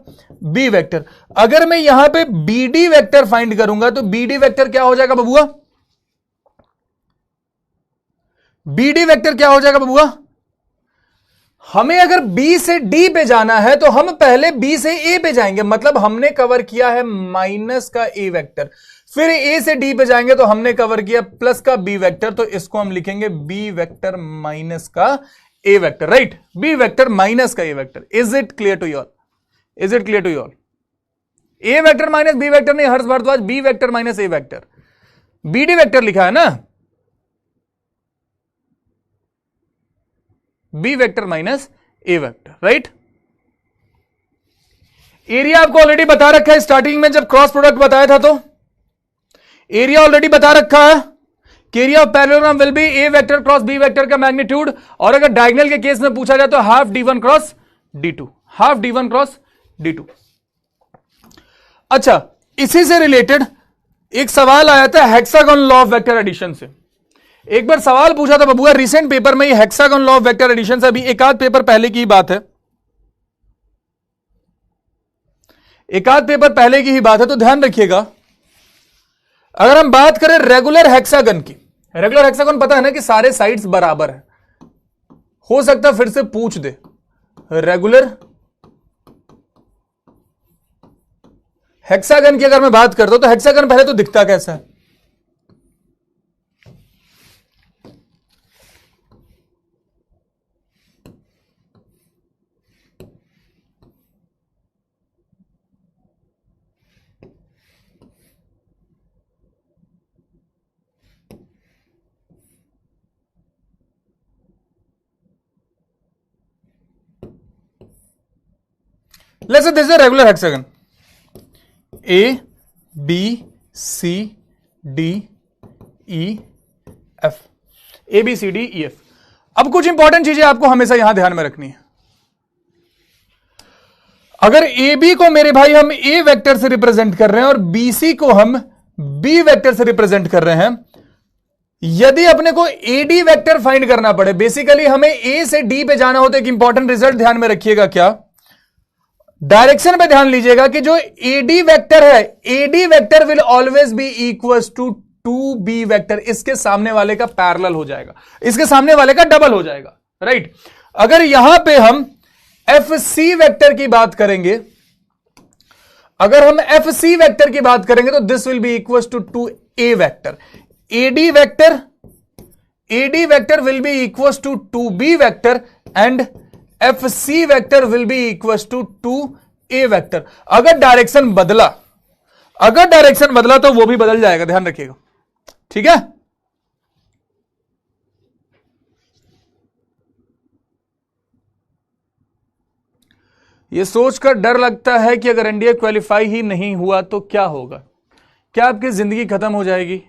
बी वेक्टर। अगर मैं यहां पे बी डी वेक्टर फाइंड करूंगा तो बी डी वेक्टर क्या हो जाएगा बबुआ, बी डी वेक्टर क्या हो जाएगा बबुआ, हमें अगर बी से डी पे जाना है तो हम पहले बी से ए पे जाएंगे, मतलब हमने कवर किया है माइनस का ए वेक्टर, फिर ए से डी पे जाएंगे तो हमने कवर किया प्लस का बी वेक्टर, तो इसको हम लिखेंगे बी वेक्टर माइनस का a vector, right, b vector minus का a vector. Is it clear to you all, is it clear to you all. A vector minus b vector नहीं, Harsh Bhardwaj, b vector minus a vector, b d vector लिखा है ना, b vector minus a vector, right. Area आपको already बता रखा है starting में जब क्रॉस प्रोडक्ट बताया था, तो एरिया ऑलरेडी बता रखा है कि area of parallelogram will be a vector cross b vector का मैग्नीट्यूड, और अगर डायगोनल के केस में पूछा जाए तो half d1 cross d2, half d1 cross d2। अच्छा, इसी से रिलेटेड एक सवाल आया था hexagon law of vector addition से। एक बार सवाल पूछा था बबुआ रिसेंट पेपर में, hexagon law of vector addition से अभी एक आध पेपर पहले की ही बात है, एक आध पेपर पहले की ही बात है, तो ध्यान रखिएगा। अगर हम बात करें रेगुलर हेक्सागन की, रेगुलर हेक्सागन पता है ना कि सारे साइड्स बराबर है, हो सकता फिर से पूछ दे, रेगुलर हेक्सागन की अगर मैं बात करता हूं तो हेक्सागन पहले तो दिखता कैसा है, let's say this is a regular hexagon, A B C D E F, A B C D E F। अब कुछ इंपॉर्टेंट चीजें आपको हमेशा यहां ध्यान में रखनी है। अगर ए बी को मेरे भाई हम ए वेक्टर से रिप्रेजेंट कर रहे हैं और बी सी को हम बी वेक्टर से रिप्रेजेंट कर रहे हैं, यदि अपने को ए डी वेक्टर फाइंड करना पड़े, बेसिकली हमें ए से डी पे जाना हो, तो एक इंपॉर्टेंट रिजल्ट ध्यान में रखिएगा, क्या, डायरेक्शन पे ध्यान लीजिएगा कि जो एडी वेक्टर है, AD vector will always be equal to b vector, इसके सामने वाले का पैरेलल हो जाएगा, इसके सामने वाले का डबल हो जाएगा, राइट। अगर यहां पे हम एफ सी वेक्टर की बात करेंगे, अगर हम एफ सी वेक्टर की बात करेंगे तो this will be equal to A vector, AD vector will be equal to b vector and f c vector will be equal to A vector. अगर डायरेक्शन बदला तो वो भी बदल जाएगा, ध्यान रखिएगा, ठीक है। ये सोचकर डर लगता है कि अगर एनडीए क्वालिफाई ही नहीं हुआ तो क्या होगा, क्या आपकी जिंदगी खत्म हो जाएगी,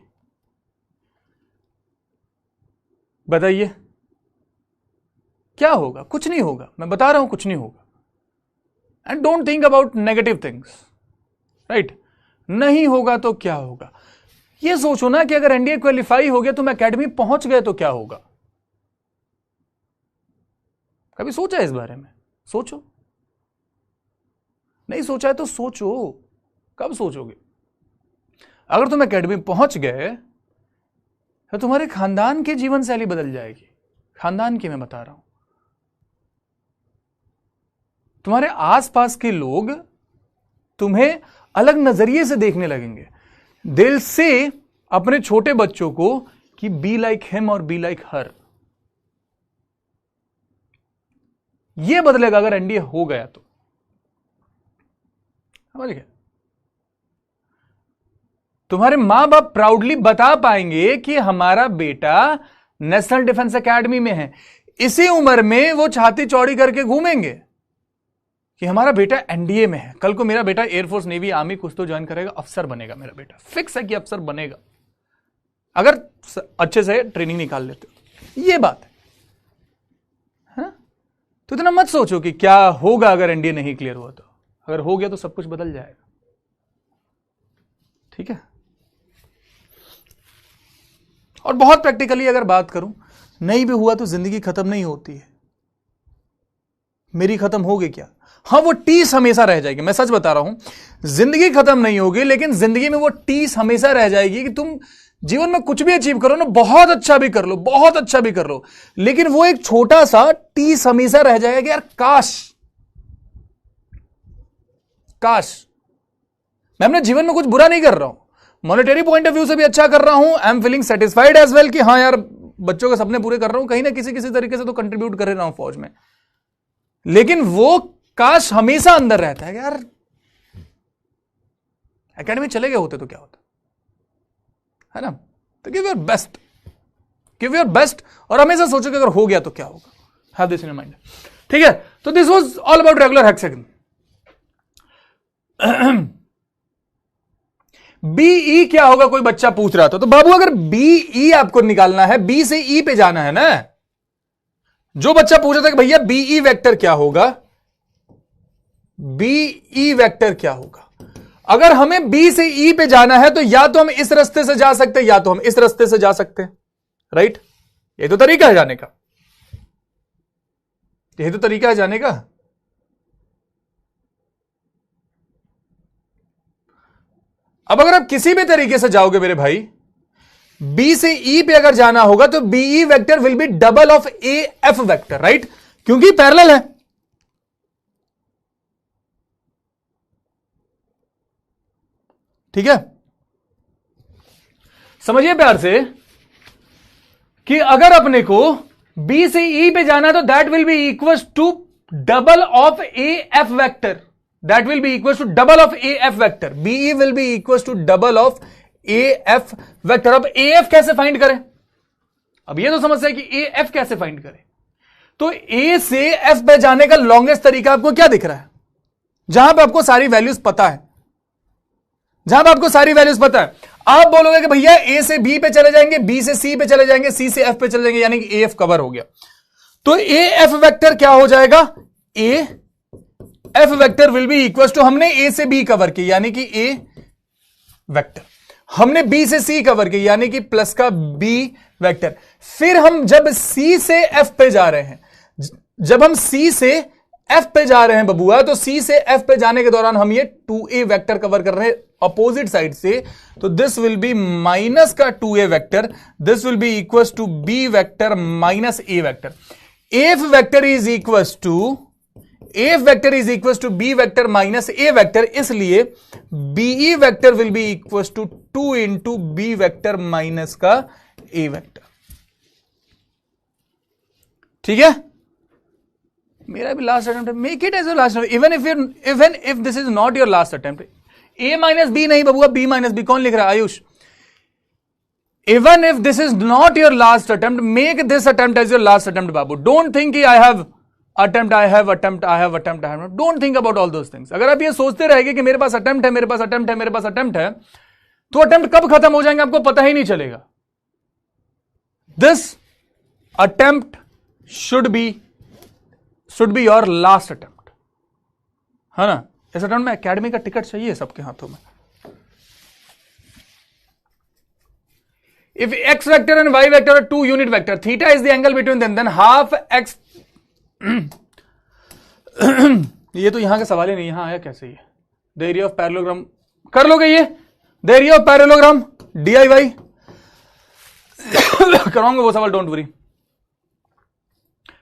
बताइए क्या होगा? कुछ नहीं होगा, मैं बता रहा हूं कुछ नहीं होगा। And don't think about negative things, right? नहीं होगा तो क्या होगा? ये सोचो ना कि अगर एनडीए क्वालिफाई हो गया, तुम एकेडमी पहुंच गए तो क्या होगा? कभी सोचा इस बारे में? सोचो। नहीं सोचा है तो सोचो, कब सोचोगे? अगर तुम एकेडमी पहुंच गए तो तुम्हारे खानदान की जीवन शैली बदल जाएगी। खानदान की मैं बता रहा हूं। तुम्हारे आसपास के लोग तुम्हें अलग नजरिए से देखने लगेंगे। दिल से अपने छोटे बच्चों को कि बी लाइक हिम और बी लाइक हर। यह बदलेगा अगर एनडीए हो गया तो। समझ गए? तुम्हारे मां बाप प्राउडली बता पाएंगे कि हमारा बेटा नेशनल डिफेंस एकेडमी में है। इसी उम्र में वो छाती चौड़ी करके घूमेंगे कि हमारा बेटा एनडीए में है। कल को मेरा बेटा एयरफोर्स, नेवी, आर्मी कुछ तो ज्वाइन करेगा, अफसर बनेगा। मेरा बेटा फिक्स है कि अफसर बनेगा, अगर अच्छे से ट्रेनिंग निकाल लेते हो। ये बात है ना? तो इतना मत सोचो कि क्या होगा अगर एनडीए नहीं क्लियर हुआ तो। अगर हो गया तो सब कुछ बदल जाएगा। ठीक है? और बहुत प्रैक्टिकली अगर बात करूं, नहीं भी हुआ तो जिंदगी खत्म नहीं होती है। मेरी खत्म होगी क्या? हाँ, वो टीस हमेशा रह जाएगी। मैं सच बता रहा हूं, जिंदगी खत्म नहीं होगी, लेकिन जिंदगी में वो टीस हमेशा रह जाएगी कि तुम जीवन में कुछ भी अचीव करो ना, बहुत अच्छा भी कर लो, बहुत अच्छा भी कर लो, लेकिन वो एक छोटा सा टीस हमेशा रह जाएगा कि यार काश काश। मैं अपने जीवन में कुछ बुरा नहीं कर रहा हूं, मॉनेटरी पॉइंट ऑफ व्यू से भी अच्छा कर रहा हूं। I am feeling satisfied as well कि हाँ यार, बच्चों के सपने पूरे कर रहा हूं, कहीं ना किसी तरीके से तो कंट्रीब्यूट कर रहा हूं फौज में। लेकिन वो काश हमेशा अंदर रहता है कि यार एकेडमी चले गए होते तो क्या होता, है ना? तो give your best, give your best, और हमेशा सोचो कि अगर हो गया तो क्या होगा। Have this in your mind. ठीक है? तो this was all about regular hexagon. BE क्या होगा, कोई बच्चा पूछ रहा था। तो बाबू अगर बीई आपको निकालना है, बी से ई पे जाना है ना। जो बच्चा पूछ रहा था कि भैया बीई वेक्टर क्या होगा, बीई वेक्टर क्या होगा, अगर हमें बी से ई पे जाना है तो या तो हम इस रास्ते से जा सकते हैं या तो हम इस रास्ते से जा सकते हैं, राइट? ये तो तरीका है जाने का, ये तो तरीका है जाने का। अब अगर आप किसी भी तरीके से जाओगे मेरे भाई, बी से ई पे अगर जाना होगा तो BE vector will be double of a f vector, right? क्योंकि पैरेलल है। ठीक है? समझिए प्यार से कि अगर अपने को बी से ई पे जाना है तो that will be equal to double of a f vector, that will be equals to double of AF vector. BE will be equals to double of AF vector. अब AF कैसे फाइंड करें? अब ये तो समस्या है कि AF कैसे फाइंड करें। तो A से F पे जाने का लॉन्गेस्ट तरीका आपको क्या दिख रहा है? जहां पे आपको सारी वैल्यूज पता है, जहां पे आपको सारी वैल्यूज पता है। आप बोलोगे कि भैया A से B पे चले जाएंगे, B से C पे चले जाएंगे, C से F पे चले जाएंगे, यानी कि AF कवर हो गया। तो AF वेक्टर क्या हो जाएगा? A f vector will be equal to, हमने ए से बी कवर की यानी कि ए वेक्टर, हमने बी से सी कवर की यानी कि प्लस का बी वेक्टर। फिर हम जब सी से एफ पे जा रहे हैं, जब हम सी से एफ पे जा रहे हैं बबुआ, तो सी से एफ पे जाने के दौरान हम ये 2a वेक्टर कवर कर रहे हैं अपोजिट साइड से। तो दिस विल बी माइनस का 2a vector, this will be equal to b vector minus a vector. F vector is equal to AF vector is equal to b vector minus a vector, इसलिए BE vector will be equal to 2 into b vector minus का a vector. ठीक है? मेरा भी last attempt है, make it as your last attempt, even if this is not your last attempt. A minus b नहीं बबुआ, B minus B. कौन लिख रहा है? Ayush. Even if this is not your last attempt, make this attempt as your last attempt बाबू। Don't think I have attempt, I have attempt, I have attempt, I have not. Don't think about all those things. अगर आप ये सोचते रहेंगे कि मेरे पास attempt है, मेरे पास attempt है, मेरे पास attempt है, तो attempt कब खत्म हो जाएंगे आपको पता ही नहीं चलेगा। This attempt should be your last attempt, है ना। इस अटेम्प्ट में एकेडमी का टिकट चाहिए सबके हाथों में। If x vector and y vector are two unit vector, theta is the angle between them, then half x ये तो यहां का सवाल ही नहीं, यहां आया कैसे ये? The area of parallelogram कर लोगे ये? The area of parallelogram DIY कराऊंगा वो सवाल, डोंट वरी।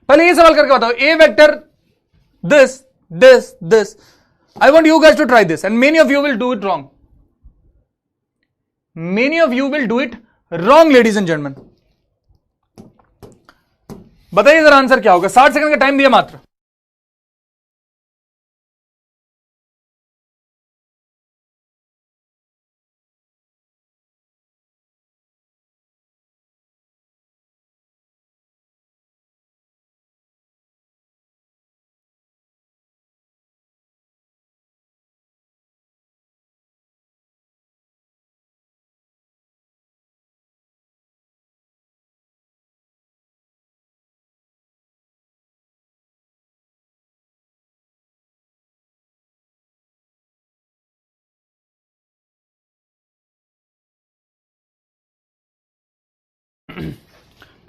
पहले ये सवाल करके बताओ, a vector this I want you guys to try this and many of you will do it wrong. Many of you will do it wrong, ladies and gentlemen. बताइए जरा आंसर क्या होगा। 60 second का टाइम दिया मात्र।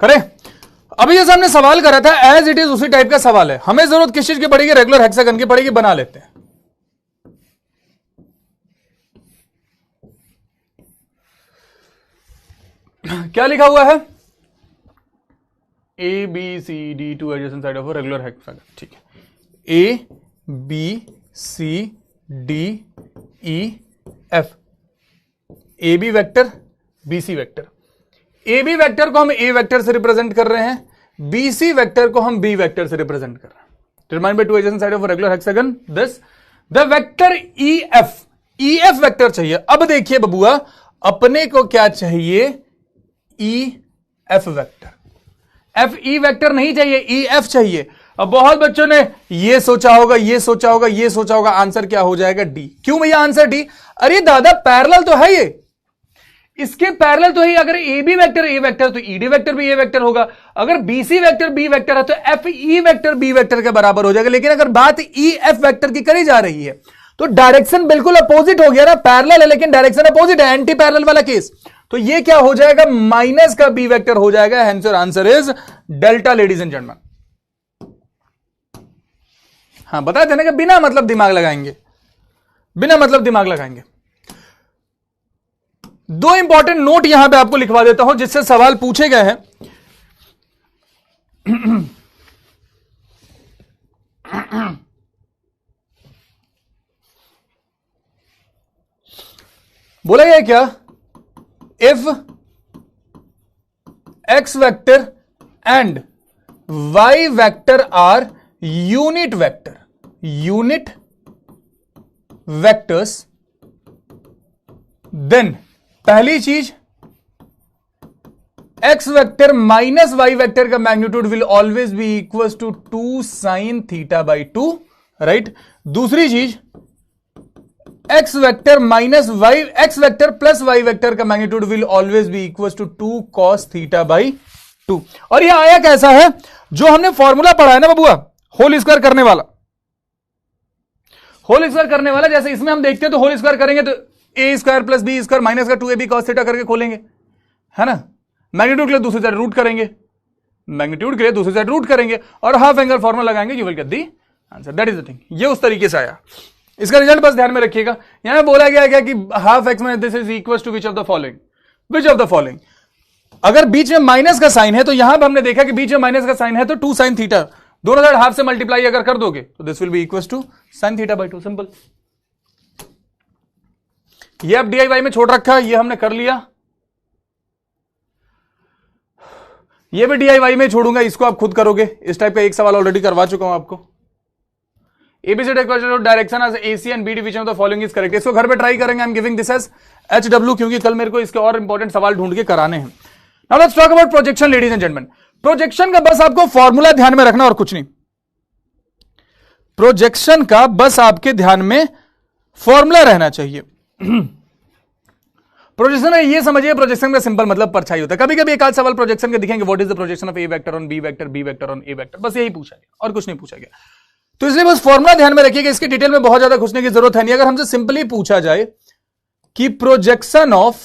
करे अभी जैसे हमने सवाल करा था एज इट इज उसी टाइप का सवाल है। हमें जरूरत किस चीज की पड़ेगी? रेगुलर हेक्सागन की पड़ेगी, बना लेते हैं। क्या लिखा हुआ है? A B C D two adjacent side of a regular hexagon, ठीक है। A B C D E F, A B vector B C vector. A B vector को हम ए वेक्टर से रिप्रेजेंट कर रहे हैं, बी सी वेक्टर को हम बी वेक्टर से रिप्रेजेंट कर रहे हैं। Determined by two adjacent side of regular hexagon this the vector E F vector चाहिए। अब देखिए बबुआ, अपने को क्या चाहिए? E F vector. F E vector नहीं चाहिए, ई एफ चाहिए। अब बहुत बच्चों ने ये सोचा होगा, ये सोचा होगा, ये सोचा होगा, आंसर क्या हो जाएगा? डी। क्यों भैया आंसर डी? अरे दादा पैरेलल तो है ये, इसके पैरेलल तो ही। अगर A B vector A vector तो ई डी वेक्टर भी ए वेक्टर होगा। अगर बी सी वेक्टर बी वेक्टर है तो F E vector B vector के बराबर हो जाएगा। लेकिन अगर बात ई एफ वेक्टर की करी जा रही है तो डायरेक्शन बिल्कुल अपोजिट हो गया ना। पैरेलल है लेकिन डायरेक्शन अपोजिट है, एंटी पैरेलल वाला केस। तो ये क्या हो जाएगा? माइनस का बी वेक्टर हो जाएगा। Hence your answer is delta, ladies and gentleman. हाँ, बता देना कि बिना मतलब दिमाग लगाएंगे, बिना मतलब दिमाग लगाएंगे। दो इंपॉर्टेंट नोट यहां पे आपको लिखवा देता हूं जिससे सवाल पूछे गए हैं। बोला गया क्या? If x vector and y vector are unit vectors, then पहली चीज, x vector minus y vector का magnitude will always be equal to 2 sin theta by 2, right. दूसरी चीज, x vector minus y, x vector plus y vector का magnitude will always be equal to 2 cos theta by 2। और यह आया कैसा है? जो हमने फॉर्मूला पढ़ा है ना बबुआ, होल स्क्वायर करने वाला। होल स्क्वायर करने वाला जैसे इसमें हम देखते हैं तो होल स्क्वायर करेंगे तो a square plus b square minus का 2ab cos थीटा करके खोलेंगे, है ना। मैग्नीट्यूड के लिए दूसरी साइड रूट करेंगे, मैग्नीट्यूड के लिए दूसरी साइड रूट करेंगे और हाफ एंगल फॉर्मूला लगाएंगे, you will get the answer. That is the thing. ये उस तरीके से आया। इसका रिजल्ट बस ध्यान में रखिएगा। यहां बोला गया क्या कि हाफ एक्स में this is equal to which of the following. अगर बीच में माइनस का साइन है तो यहां पर हमने देखा कि बीच में माइनस का साइन है तो 2 sin थीटा, दोनों साइड हाफ से मल्टीप्लाई अगर कर दोगे तो this will be equal to sin theta by 2। Simple. ये अब DIY में छोड़ रखा, ये हमने कर लिया। ये भी DIY में छोड़ूंगा, इसको आप खुद करोगे। इस टाइप का एक सवाल ऑलरेडी करवा चुका हूं आपको। ABC direction as AC and BD, which of the following is correct. इसको घर पे ट्राई करेंगे। I am giving this as HW क्योंकि कल मेरे को इसके और इंपॉर्टेंट सवाल ढूंढ के कराने हैं। Now let's talk about projection, ladies and gentleman. Projection का बस आपको फॉर्मूला ध्यान में रखना और कुछ नहीं। प्रोजेक्शन का बस आपके ध्यान में फॉर्मूला रहना चाहिए। प्रोजेक्शन है, ये समझिए प्रोजेक्शन का सिंपल मतलब परछाई होता है। कभी कभी एक आध सवाल प्रोजेक्शन के दिखेंगे, what is the projection of A vector on B vector, B vector on A vector, बस यही पूछा गया और कुछ नहीं पूछा गया। तो इसलिए बस फॉर्मूला ध्यान में रखिएगा, इसके डिटेल में बहुत ज्यादा घुसने की जरूरत है नहीं। अगर हमसे सिंपली पूछा जाए कि projection of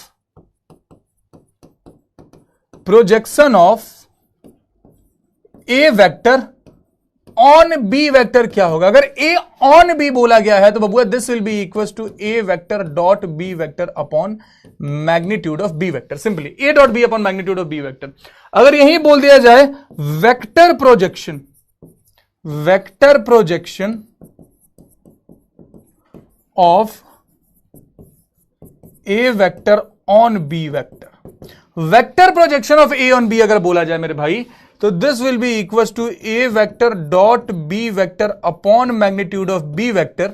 A vector on B vector क्या होगा, अगर ए ऑन बी बोला गया है तो बबुआ this will be equal to A vector dot B vector upon magnitude of B vector, simply A dot B upon magnitude of B vector. अगर यही बोल दिया जाए vector projection of A vector on B vector, vector projection of A on B अगर बोला जाए मेरे भाई, तो this will be equal to A vector dot B vector upon magnitude of B vector.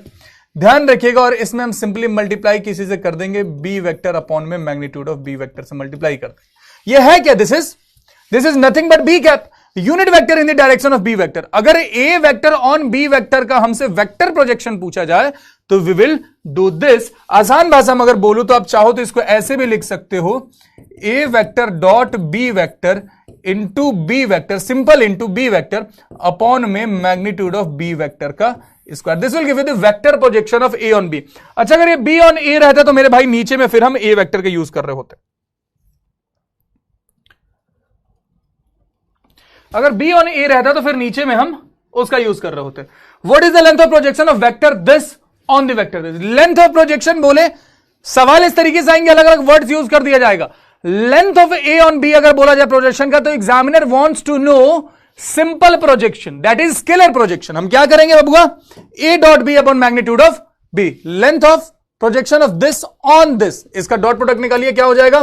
ध्यान रखिएगा, और इसमें हम सिंपली मल्टीप्लाई किसी से कर देंगे, बी वेक्टर अपॉन में मैग्नीट्यूड ऑफ बी वेक्टर से मल्टीप्लाई कर देंगे। यह है क्या, this is nothing but B cap, unit vector in the direction of B vector. अगर A vector on B vector का हमसे वेक्टर प्रोजेक्शन पूछा जाए तो वी विल डू दिस। आसान भाषा में अगर बोलूं तो आप चाहो तो इसको ऐसे भी लिख सकते हो, a vector dot B vector into b vector, simple into b vector upon में मैग्नीट्यूड ऑफ बी वेक्टर का square. This will give you the vector projection of A on b. अच्छा, अगर ये बी ऑन ए रहता तो मेरे भाई नीचे में फिर हम ए वेक्टर का यूज कर रहे होते। अगर बी ऑन ए रहता तो फिर नीचे में हम उसका यूज कर रहे होते। What is the length of projection of vector this on the vector this. Length of projection बोले, सवाल इस तरीके से आएंगे, अलग अलग वर्ड्स यूज कर दिया जाएगा। Length of A on B अगर बोला जाए प्रोजेक्शन का, तो examiner wants to know simple projection, that is scalar projection. हम क्या करेंगे बबुआ, A dot B upon magnitude of B, length of projection of this on this, इसका डॉट प्रोडक्ट निकालिए, क्या हो जाएगा,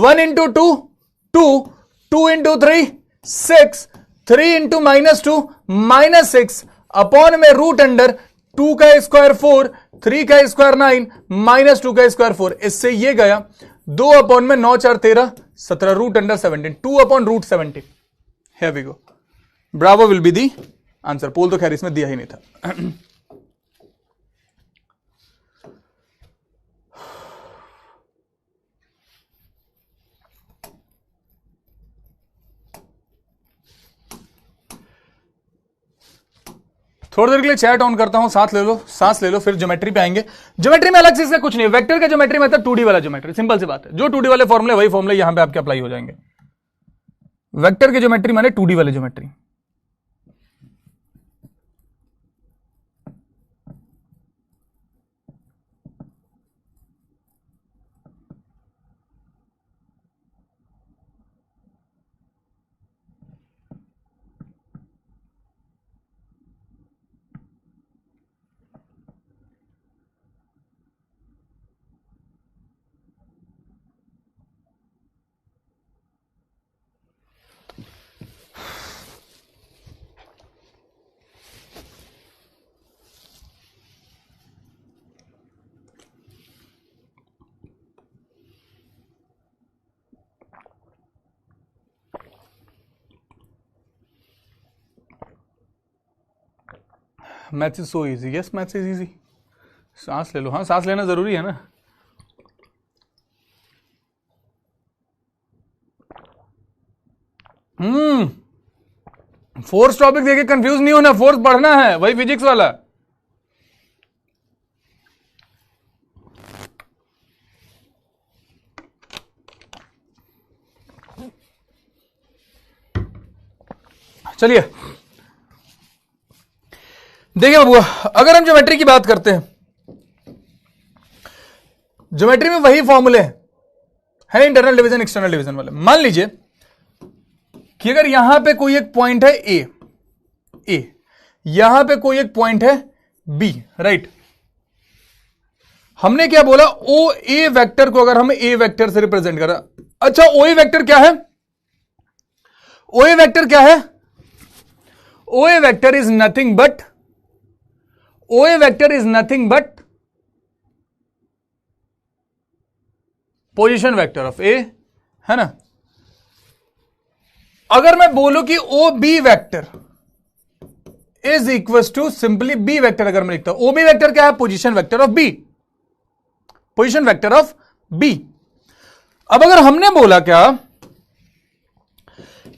1 इंटू 2 2, 2 इंटू 3 6, 3 इंटू -2 -6 अपॉन में रूट अंडर 2 का स्क्वायर 4, 3 का स्क्वायर 9 -2 का स्क्वायर 4। इससे ये गया 2 अपॉन में 9 4 13 17 root under 17, 2 upon root 17। Here we go. Bravo will be the answer. Poll तो खैर इसमें दिया ही नहीं था। थोड़ी देर के लिए चैट ऑन करता हूं, सांस ले लो, फिर ज्योमेट्री पे आएंगे। ज्योमेट्री में अलग से इसका कुछ नहीं है, वेक्टर का ज्योमेट्री मतलब 2D वाला ज्योमेट्री, सिंपल सी बात है। जो 2D वाले फॉर्मूले वही फॉर्मूले यहां पे आपके अप्लाई हो जाएंगे। वेक्टर के ज्योमेट्री माने 2D वाले geometry. Maths is so easy, yes maths is easy. सांस ले लो, हाँ सांस लेना जरूरी है ना। फोर्स टॉपिक देके कंफ्यूज नहीं होना, फोर्स पढ़ना है, वही फिजिक्स वाला। चलिए देखिए बाबू, अगर हम ज्योमेट्री की बात करते हैं, ज्योमेट्री में वही फॉर्मूले है इंटरनल डिवीजन एक्सटर्नल डिवीजन वाले। मान लीजिए कि अगर यहां पे कोई एक पॉइंट है ए, यहां पे कोई एक पॉइंट है बी, राइट। हमने क्या बोला, ओ ए वेक्टर को अगर हम ए वेक्टर से रिप्रेजेंट करा। अच्छा, ओ ए वेक्टर क्या है, ओ ए वेक्टर क्या है, O a vector is nothing but, O a vector is nothing but position vector of a, है ना। अगर मैं बोलूं कि O b vector is equal to simply b vector, अगर मैं लिखता हूं ओ बी वेक्टर क्या है, position vector of b, position vector of b, अब अगर हमने बोला क्या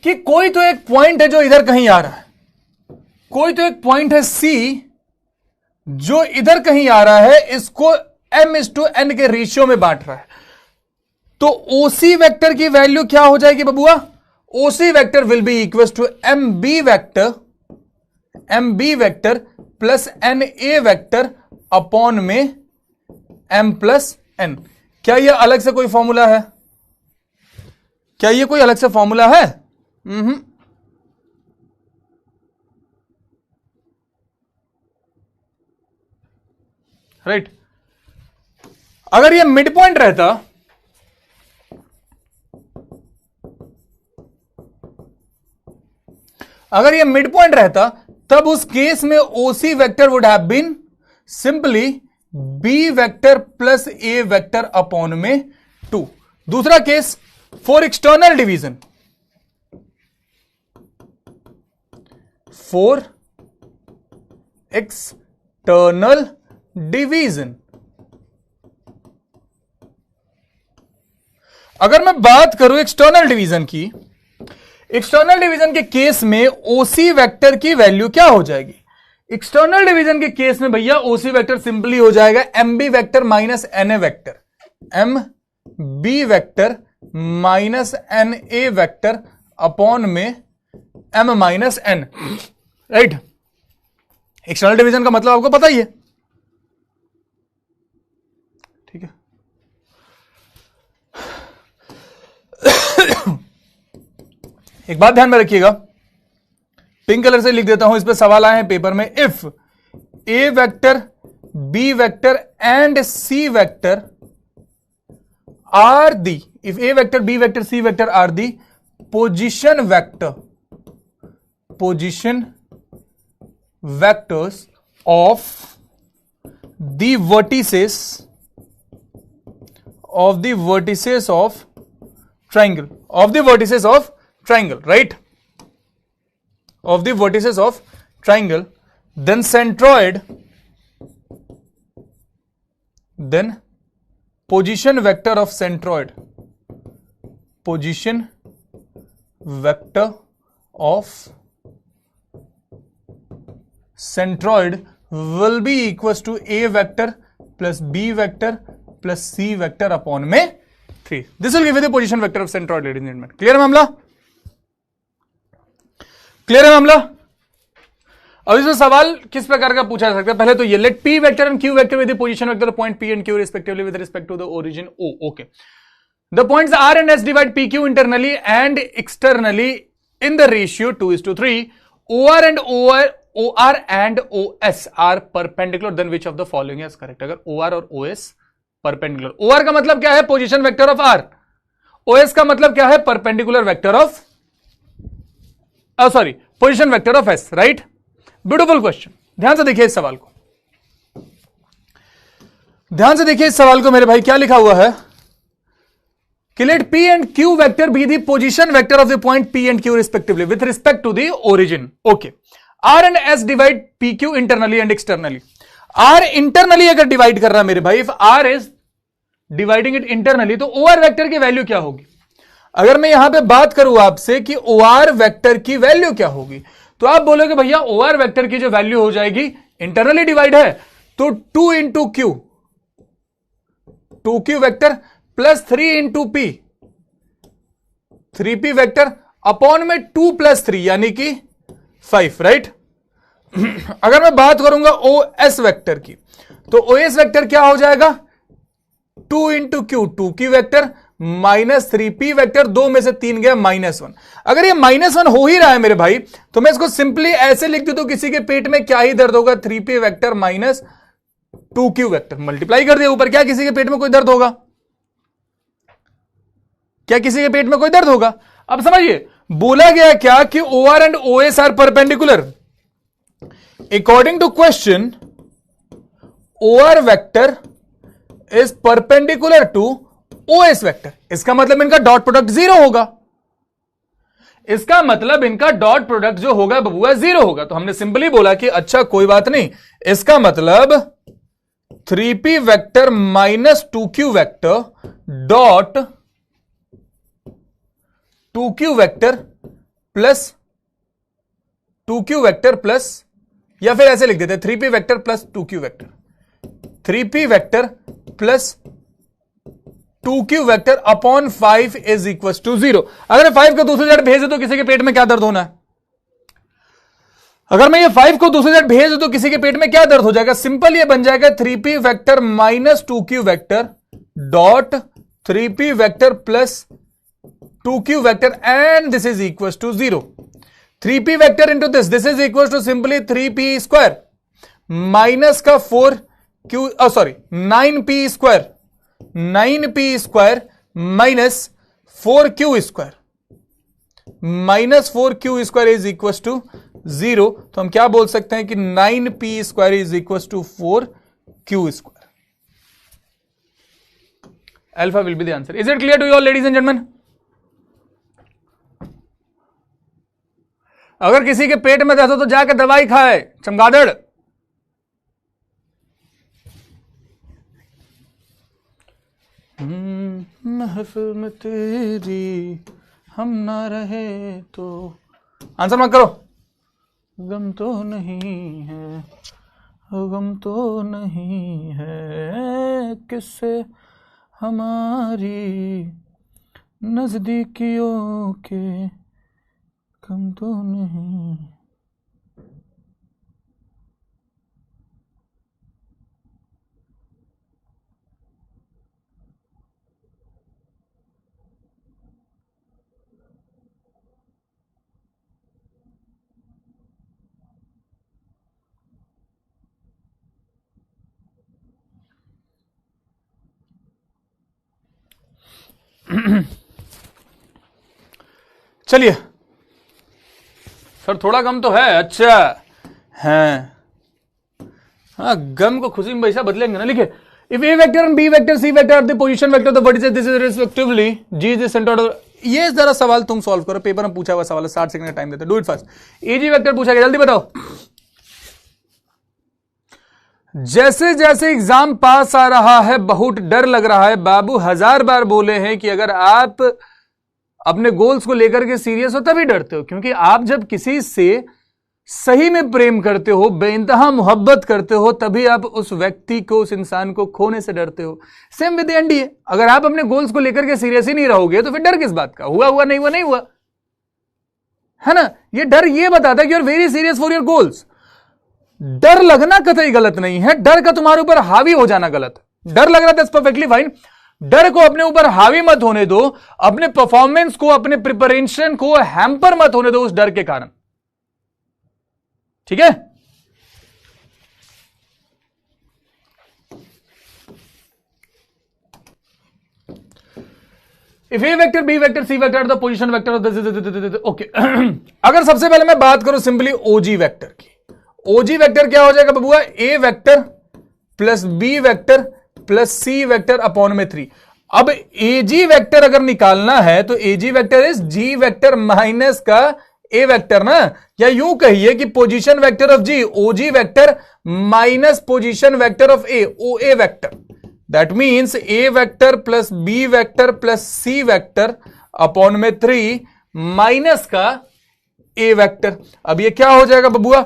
कि कोई तो एक पॉइंट है जो इधर कहीं आ रहा है, कोई तो एक पॉइंट है C जो इधर कहीं आ रहा है, इसको m/n के रेशियो में बांट रहा है, तो OC वेक्टर की वैल्यू क्या हो जाएगी बबुआ? OC vector will be equal to MB vector plus NA vector upon में m+n। क्या यह अलग से कोई फॉर्मूला है? क्या यह कोई अलग से फॉर्मूला है? राइट। अगर यह मिड पॉइंट रहता, अगर यह मिड पॉइंट रहता, तब उस केस में OC vector would have been simply B vector plus A vector upon में 2। दूसरा case, for external division, for external division, अगर मैं बात करूं एक्सटर्नल डिवीजन की, एक्सटर्नल डिवीजन के केस में OC वेक्टर की वैल्यू क्या हो जाएगी? एक्सटर्नल डिवीजन के केस में भैया OC वेक्टर सिंपली हो जाएगा MB vector minus NA vector, MB vector minus NA vector upon में m-n। राइट। एक्सटर्नल डिवीजन का मतलब आपको पता ही है, ठीक है। एक बात ध्यान में रखिएगा, पिंक कलर से लिख देता हूं, इस पे सवाल आए हैं पेपर में। If A vector, B vector and C vector are the, if A vector, B vector, C vector are the position vector, position vectors of the vertices, of the vertices of triangle, of the vertices of triangle, right? Of the vertices of triangle, then centroid, then position vector of centroid, position vector of centroid will be equals to A vector plus B vector plus C vector upon में 3. This will give you the position vector of centroid, ladies and gentlemen. Clear है मामला? Clear है मामला? अब इसमें सवाल किस प्रकार का पूछा जा सकता है? पहले तो ये, let P vector and Q vector with the position vector point P and Q respectively with respect to the origin O. Okay, the points R and S divide PQ internally and externally in the ratio 2:3. OR and OS are perpendicular, then which of the following is correct? अगर OR और OS perpendicular, OR का मतलब क्या है? Position vector of R, OS का मतलब क्या है? Perpendicular vector of, sorry, position vector of S, right? Beautiful question. ध्यान से देखिए इस सवाल को, ध्यान से देखिए इस सवाल को मेरे भाई। क्या लिखा हुआ है कि let P and Q vector be the position vector of the point P and Q respectively with respect to the origin. Okay, R and S divide PQ internally and externally. R internally अगर divide कर रहा है मेरे भाई, if R is dividing it internally, तो OR vector की value क्या होगी? अगर मैं यहां पे बात करूं आपसे कि OR वेक्टर की वैल्यू क्या होगी, तो आप बोलोगे भैया OR वेक्टर की जो वैल्यू हो जाएगी, इंटरनली डिवाइड है तो 2 into Q, 2Q vector plus 3 into P, 3P vector upon में 2 प्लस 3 यानी कि 5, राइट? अगर मैं बात करूंगा OS वेक्टर की, तो OS वेक्टर क्या हो जाएगा? 2 into Q, 2Q vector minus 3P vector, 2 में से 3 गया -1। अगर ये -1 हो ही रहा है मेरे भाई, तो मैं इसको सिंपली ऐसे लिख दूं, किसी के पेट में क्या ही दर्द होगा? 3P vector minus 2Q vector, multiply कर दिया ऊपर। क्या किसी के पेट में कोई दर्द होगा? क्या किसी के पेट में कोई दर्द होगा? अब समझिए, बोला गया क्या कि OR and OS are perpendicular. According to question, OR vector is perpendicular to OS vector. इसका मतलब इनका डॉट प्रोडक्ट 0 होगा, इसका मतलब इनका डॉट प्रोडक्ट जो होगा बबुआ 0 होगा। तो हमने सिंपली बोला कि अच्छा कोई बात नहीं, इसका मतलब 3P vector minus 2Q vector dot 2q vector plus या फिर ऐसे लिख देते हैं 3p vector plus 2q vector, 3p vector plus 2q vector upon 5 is equal to 0। अगर 5 को दूसरी साइड भेज दे तो किसी के पेट में क्या दर्द होना है? अगर मैं ये 5 को दूसरी साइड भेज दे तो किसी के पेट में क्या दर्द हो जाएगा? सिंपल ये बन जाएगा 3p vector minus 2q vector dot 3p vector plus 2q vector and this is equal to 0। 3p vector into this is equal to simply 3p square minus का 9p square minus 4q square is equal to 0। तो हम क्या बोल सकते हैं कि 9p square is equal to 4q square. Alpha will be the answer. Is it clear to you all ladies and gentlemen? अगर किसी के पेट में दर्द हो तो जाकर दवाई खाए, चमगादड़। महफिल में तेरी हम ना रहे तो आंसर मत करो। गम तो नहीं है, गम तो नहीं है किससे हमारी नजदीकियों के, कम तो नहीं। चलिए सर, थोड़ा गम तो है। अच्छा है, हाँ, गम को खुशी में पैसा बदलेंगे ना। लिखे if A vector and B vector C vector are the position vector the vertices this is respectively G is the centre of. ये जरा सवाल तुम सॉल्व करो, पेपर में पूछा हुआ सवाल है, 60 सेकंड का टाइम देते, do it fast. A G vector पूछा गया, जल्दी बताओ। जैसे जैसे एग्जाम पास आ रहा है बहुत डर लग रहा है। बाबू 1000 बार बोले हैं कि अगर आप अपने गोल्स को लेकर के सीरियस हो तभी डरते हो, क्योंकि आप जब किसी से सही में प्रेम करते हो, बेइंतहा मोहब्बत करते हो, तभी आप उस व्यक्ति को, उस इंसान को खोने से डरते हो। सेम विद एनडीए, अगर आप अपने गोल्स को लेकर के सीरियस ही नहीं रहोगे तो फिर डर किस बात का? हुआ हुआ, नहीं हुआ नहीं हुआ, है ना। ये डर ये बताता है कि you are very serious for your goals. डर लगना कतई गलत नहीं है, डर का तुम्हारे ऊपर हावी हो जाना गलत है। डर लग रहा था, परफेक्टली फाइन। डर को अपने ऊपर हावी मत होने दो, अपने परफॉर्मेंस को, अपने प्रिपरेशन को हैम्पर मत होने दो उस डर के कारण, ठीक है। If A vector B vector C vector the position vector of this, okay. अगर सबसे पहले मैं बात करूं सिंपली ओजी वेक्टर की, ओजी वेक्टर क्या हो जाएगा बबुआ? A vector plus b vector plus C vector upon में 3। अब एजी वेक्टर अगर निकालना है तो AG vector is g vector minus का ए वेक्टर ना, या यूं कहिए कि position vector of g, OG vector minus position vector of a, O a vector. That means a vector plus b vector plus C vector upon में 3 minus का a vector. अब ये क्या हो जाएगा बबुआ?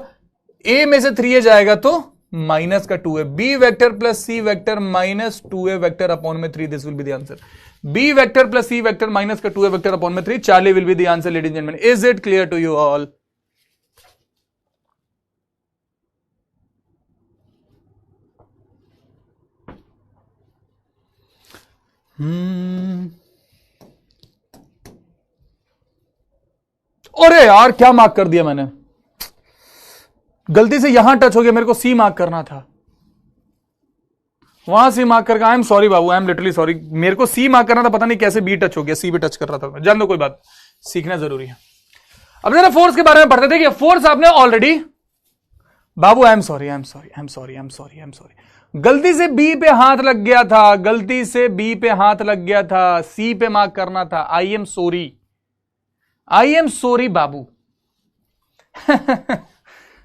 ए में से 3 जाएगा तो माइनस का 2 है। बी वेक्टर प्लस सी vector minus 2a vector upon में 3, this will be the answer. B vector plus C vector minus का 2a वेक्टर अपॉन में 3, Charlie will be the answer ladies and gentlemen. Is it clear to you all? अरे यार, क्या mark कर दिया मैंने, गलती से यहां टच हो गया, मेरे को सी मार्क करना था, वहां सी मार्क करके। I am sorry Babu, I am literally sorry. मेरे को सी मार्क करना था, पता नहीं कैसे बी टच हो गया, सी पे टच कर रहा था। जान लो, कोई बात, सीखना जरूरी है। अब जरा फोर्स के बारे में पढ़ते थे कि फोर्स आपने already, Babu I am sorry, I am sorry, I am sorry, I am sorry, I am sorry, गलती से बी पे हाथ लग गया था, गलती से बी पे हाथ लग गया था, सी पे मार्क करना था। I am sorry, I am sorry Babu.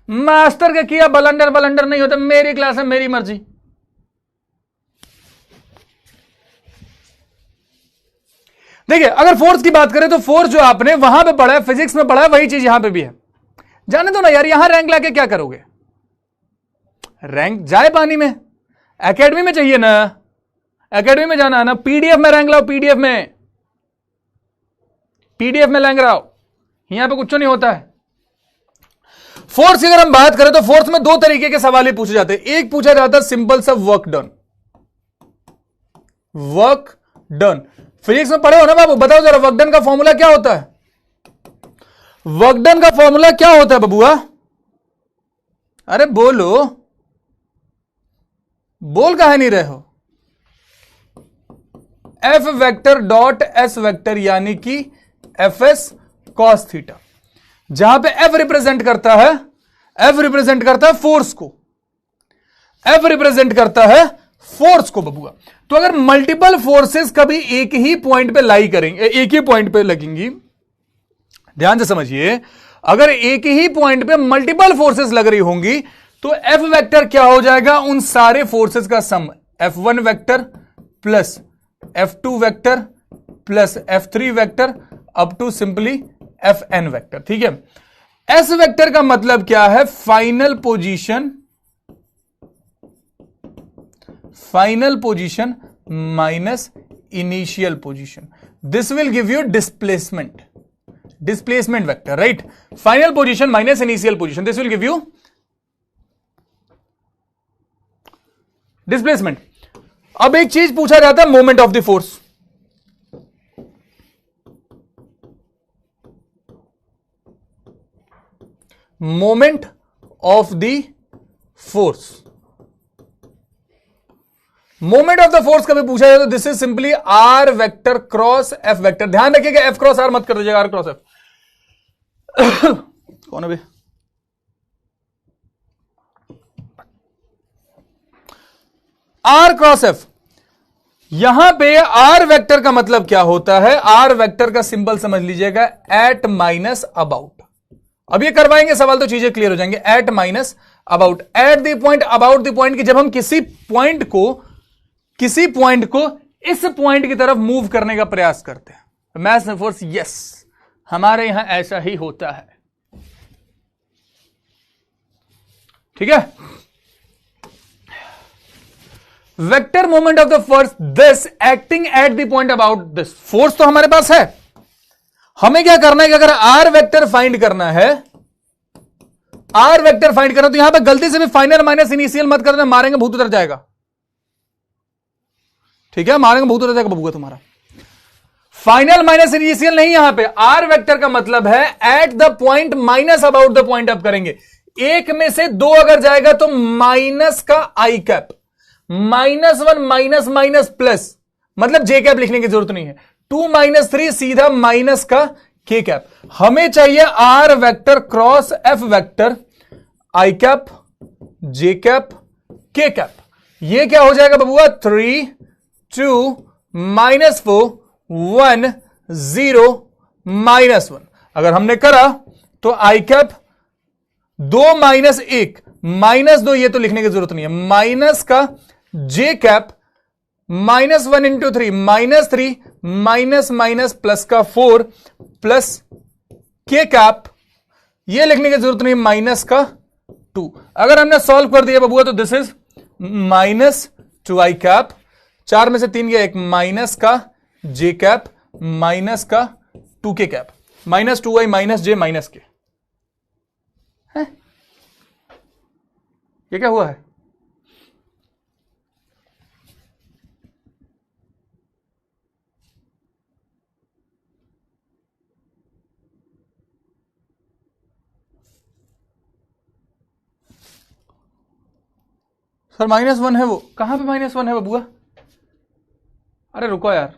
Master का किया बलंडर, बलंडर नहीं होता, मेरी क्लास है, मेरी मर्जी। देखिए अगर फोर्स की बात करें तो फोर्स जो आपने वहां पे पढ़ा है, फिजिक्स में पढ़ा है, वही चीज यहां पे भी है। जाने दो ना यार, यहां रैंक लाके क्या करोगे? रैंक जाए पानी में, एकेडमी में चाहिए ना, एकेडमी में जाना है ना, पीडीएफ में रैंक लाओ, पीडीएफ में रैंक लाओ, यहां पे कुछ नहीं होता है। फोर्स की अगर हम बात करें तो फोर्स में दो तरीके के सवाल ही पूछे जाते हैं। एक पूछा जाता है सिंपल सा work done, work done. Physics में पढ़े हो ना बाबू, बताओ जरा वर्क डन का फॉर्मूला क्या होता है? वर्क डन का फॉर्मूला क्या होता है बबुआ? अरे बोलो, बोल काहे नहीं रहे हो? F vector dot S vector यानी कि एफ एस कॉस थीटा, जहां पे एफ रिप्रेजेंट करता है, एफ रिप्रेजेंट करता है फोर्स को, एफ रिप्रेजेंट करता है फोर्स को बबुआ। तो अगर मल्टीपल फोर्सेस कभी एक ही पॉइंट पे लाई करेंगे, एक ही पॉइंट पे लगेंगी, ध्यान से समझिए, अगर एक ही पॉइंट पे मल्टीपल फोर्सेस लग रही होंगी तो एफ वेक्टर क्या हो जाएगा? उन सारे फोर्सेस का sum, F1 vector plus F2 vector plus F3 vector up to simply Fn vector. ठीक है, एस वेक्टर का मतलब क्या है? Final position, final position minus initial position. This will give you displacement, displacement vector, right? Final position minus initial position, this will give you displacement. अब एक चीज पूछा जाता है, moment of the force. Moment of the force, moment of the force कभी पूछा जाए तो this is simply R vector cross F vector. ध्यान रखिएगा एफ क्रॉस आर मत कर दीजिएगा, आर क्रॉस एफ। कौन है भाई? R cross F. यहां पे आर वेक्टर का मतलब क्या होता है? आर वेक्टर का सिंबल समझ लीजिएगा, एट माइनस अबाउट। अब ये करवाएंगे सवाल तो चीजें क्लियर हो जाएंगे। At minus about, at the point, about the point, कि जब हम किसी पॉइंट को इस पॉइंट की तरफ मूव करने का प्रयास करते हैं। मैथ में फोर्स, यस, हमारे यहां ऐसा ही होता है। ठीक है, vector moment of the force, this acting at the point about this. Force तो हमारे पास है, हमें क्या करना है कि अगर आर वेक्टर फाइंड करना है, आर वेक्टर फाइंड करना, तो यहां पे गलती से भी फाइनल माइनस इनिशियल मत करना, मारेंगे भूत उतर जाएगा। ठीक है, मारेंगे भूत उतर जाएगा बबुआ तुम्हारा। फाइनल माइनस इनिशियल नहीं, यहां पे आर वेक्टर का मतलब है eight the point minus about the point. अब करेंगे, एक में से दो अगर जाएगा तो माइनस का आई कैप, -1 माइनस माइनस प्लस, मतलब जे कैप लिखने की जरूरत नहीं है। 2 - 3 सीधा माइनस का के कैप। हमें चाहिए R vector cross F vector, I cap, J cap, K cap. ये क्या हो जाएगा बबुआ? 3 2 -4 1 0 -1। अगर हमने करा तो आई कैप 2 - 1 -2, ये तो लिखने की जरूरत नहीं है, माइनस का जे कैप -1 × 3 -3 माइनस माइनस प्लस का 4 प्लस के कैप, ये लिखने की जरूरत नहीं, माइनस का 2। अगर हमने सॉल्व कर दिया बबुआ तो दिस इज -2 आई कैप, 4 में से 3 गया, एक माइनस का जे कैप माइनस का 2 के कैप, -2i माइनस जे माइनस के। ये क्या हुआ है? सर -1 है, वो कहां पे -1 है बबुआ? अरे रुको यार,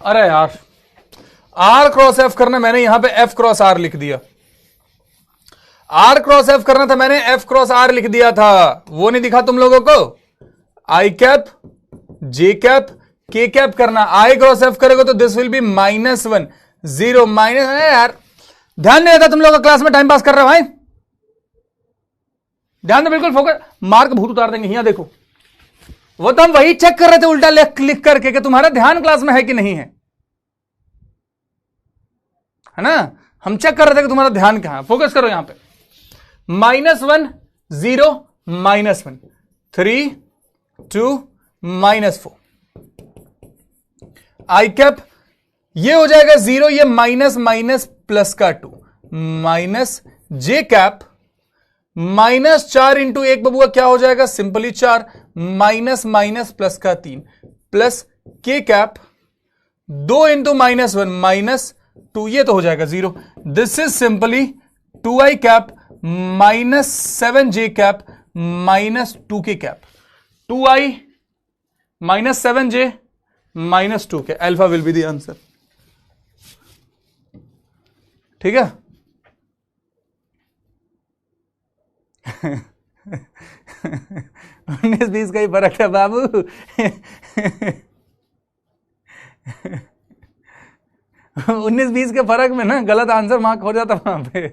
अरे यार, आर क्रॉस एफ करना, मैंने यहां पे एफ क्रॉस आर लिख दिया। आर क्रॉस एफ करना था, मैंने एफ क्रॉस आर लिख दिया था, वो नहीं दिखा तुम लोगों को? आई cap, J cap, K cap करना, आई क्रॉस एफ करेगा तो दिस विल बी -1 0 माइनस। यार ध्यान नहीं रहता तुम लोग क्लास में, टाइम पास कर रहे हो भाई? ध्यान में बिल्कुल फोकस, मार्क भूत उतार देंगे। यहां देखो, वो तो हम वही चेक कर रहे थे उल्टा क्लिक करके कि तुम्हारा ध्यान क्लास में है कि नहीं है ना? हम चेक कर रहे थे कि तुम्हारा ध्यान कहां है। फोकस करो यहां पे। -1 0 -1 3 2 -4 आई कैप, ये हो जाएगा 0, ये माइनस माइनस प्लस का 2 माइनस जे कैप -4 इंटू 1 बबुआ क्या हो जाएगा? सिंपली 4 माइनस माइनस प्लस का 3 प्लस के कैप 2 इंटू -1 -2, ये तो हो जाएगा 0। This is simply 2i cap -7j cap -2k cap. 2i -7j -2k, alpha will be the answer. ठीक है? 19-20 का ही फर्क है बाबू। 19-20 के फर्क में ना गलत आंसर मार्क हो जाता वहां पे।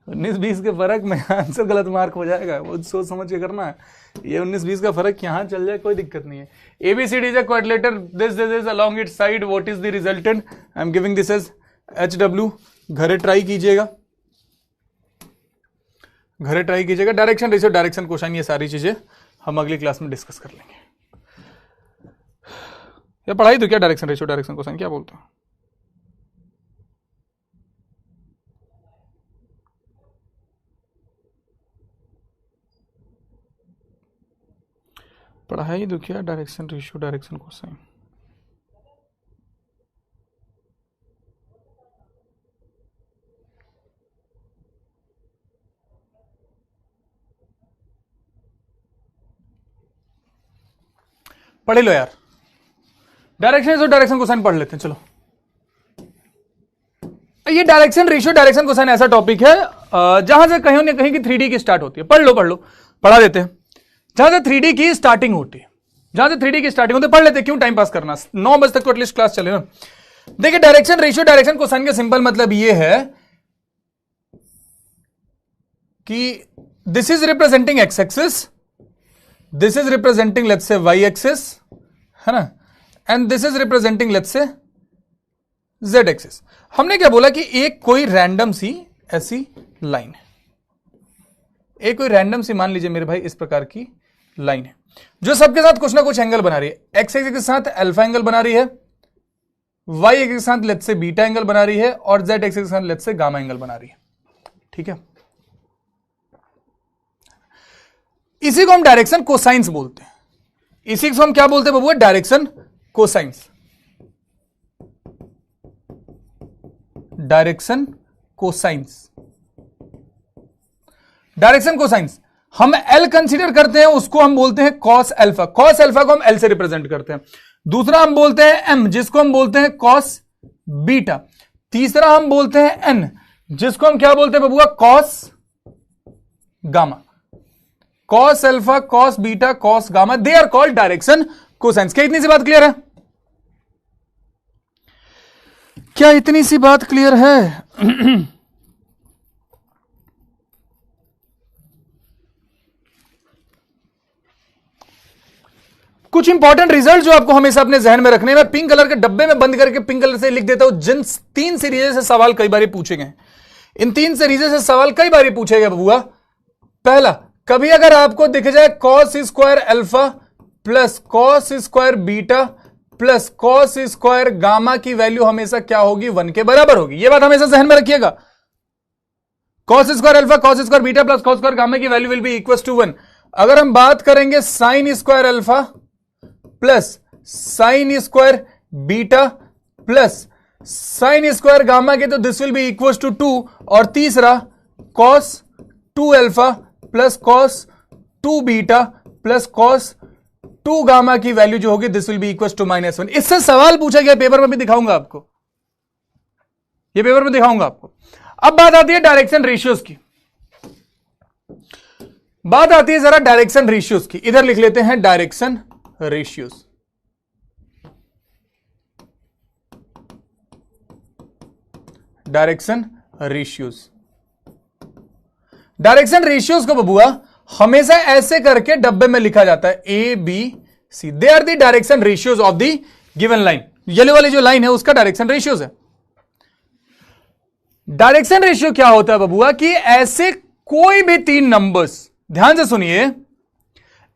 उन्नीस 20 के फर्क में आंसर गलत मार्क हो जाएगा, वो सोच समझ के करना है। ये 19-20 का फर्क यहां चल जाए कोई दिक्कत नहीं है। ABCD is a quadrilateral, this is along its side, what is the resultant? I am giving this as HW। घरे ट्राई कीजिएगा, घरे ट्राई कीजिएगा। डायरेक्शन रेशियो, डायरेक्शन कोसाइन, ये सारी चीजें हम अगली क्लास में डिस्कस कर लेंगे। या पढ़ाई तो क्या डायरेक्शन रेशियो डायरेक्शन कोसाइन क्या बोलते हो? पढ़ाई तो क्या डायरेक्शन रेशियो डायरेक्शन कोसाइन। पढ़ लो यार, डायरेक्शन रेशियो डायरेक्शन कोसाइन पढ़ लेते हैं। चलो, ये डायरेक्शन रेशियो डायरेक्शन कोसाइन ऐसा टॉपिक है जहां से कहीं ना कहीं की 3D की स्टार्ट होती है। पढ़ लो पढ़ा देते हैं। जहां से 3D की स्टार्टिंग होती है, जहां से 3D की स्टार्टिंग होती है, पढ़ लेते हैं। क्यों टाइम पास करना, 9 बजे तक तो एटलीस्ट क्लास चले ना। देखिए, डायरेक्शन रेशियो डायरेक्शन कोसाइन का सिंपल मतलब ये है कि this is representing X axis, this is representing let's say Y axis, है ना, and this is representing let's say Z axis. हमने क्या बोला कि एक कोई रैंडम सी ऐसी लाइन है, एक कोई रैंडम सी, मान लीजिए मेरे भाई इस प्रकार की लाइन है जो सबके साथ कुछ ना कुछ एंगल बना रही है। एक्स एक्सिस के साथ अल्फा एंगल बना रही है, वाई एक्सिस के साथ लेट्स से बीटा एंगल बना रही है, और जेड एक्सिस के साथ लेट्स से गामा एंगल बना रही है। ठीक है, इसी को हम डायरेक्शन कोसाइंस बोलते हैं। इसी को हम क्या बोलते हैं बबुआ? Direction cosines. Direction cosines, direction cosines हम एल कंसीडर करते हैं, उसको हम बोलते हैं कॉस अल्फा। कॉस अल्फा को हम एल से रिप्रेजेंट करते हैं। दूसरा हम बोलते हैं एम, जिसको हम बोलते हैं कॉस बीटा। तीसरा हम बोलते हैं एन, जिसको हम क्या बोलते हैं बबुआ? Cos gamma. Cos alpha, cos beta, cos gamma, they are called direction cosines. क्या इतनी सी बात क्लियर है? क्या इतनी सी बात क्लियर है? कुछ इंपॉर्टेंट रिजल्ट जो आपको हमेशा अपने जहन में रखने में, पिंक कलर के डब्बे में बंद करके पिंक कलर से लिख देता हूं। जिन 3 सीरीज से सवाल कई बार पूछे गए, इन 3 सीरीज से सवाल कई बार पूछे गए बबुआ। पहला, कभी अगर आपको दिख जाए cos square alpha plus cos square beta plus cos square gamma की वैल्यू हमेशा क्या होगी? 1 के बराबर होगी। यह बात हमेशा जहन में रखिएगा। Cos square alpha cos square beta plus cos square gamma की value will be equal to 1। अगर हम बात करेंगे sine square alpha plus sine square beta plus sine square gamma के, तो this will be equal to 2। और तीसरा cos 2 alpha plus cos 2 beta plus cos 2 gamma की वैल्यू जो होगी this will be equal to -1। इससे सवाल पूछा गया, पेपर में भी दिखाऊंगा आपको, ये पेपर में दिखाऊंगा आपको। अब बात आती है डायरेक्शन रेशियोज की। बात आती है जरा डायरेक्शन रेशियोज की, इधर लिख लेते हैं direction ratios. Direction ratios, direction ratios को बबुआ हमेशा ऐसे करके डब्बे में लिखा जाता है, A B C, they are the direction ratios of the given line. Yellow वाली जो लाइन है उसका डायरेक्शन रेशियोज है। डायरेक्शन रेशियो क्या होता है बबुआ कि ऐसे कोई भी तीन नंबर्स, ध्यान से सुनिए,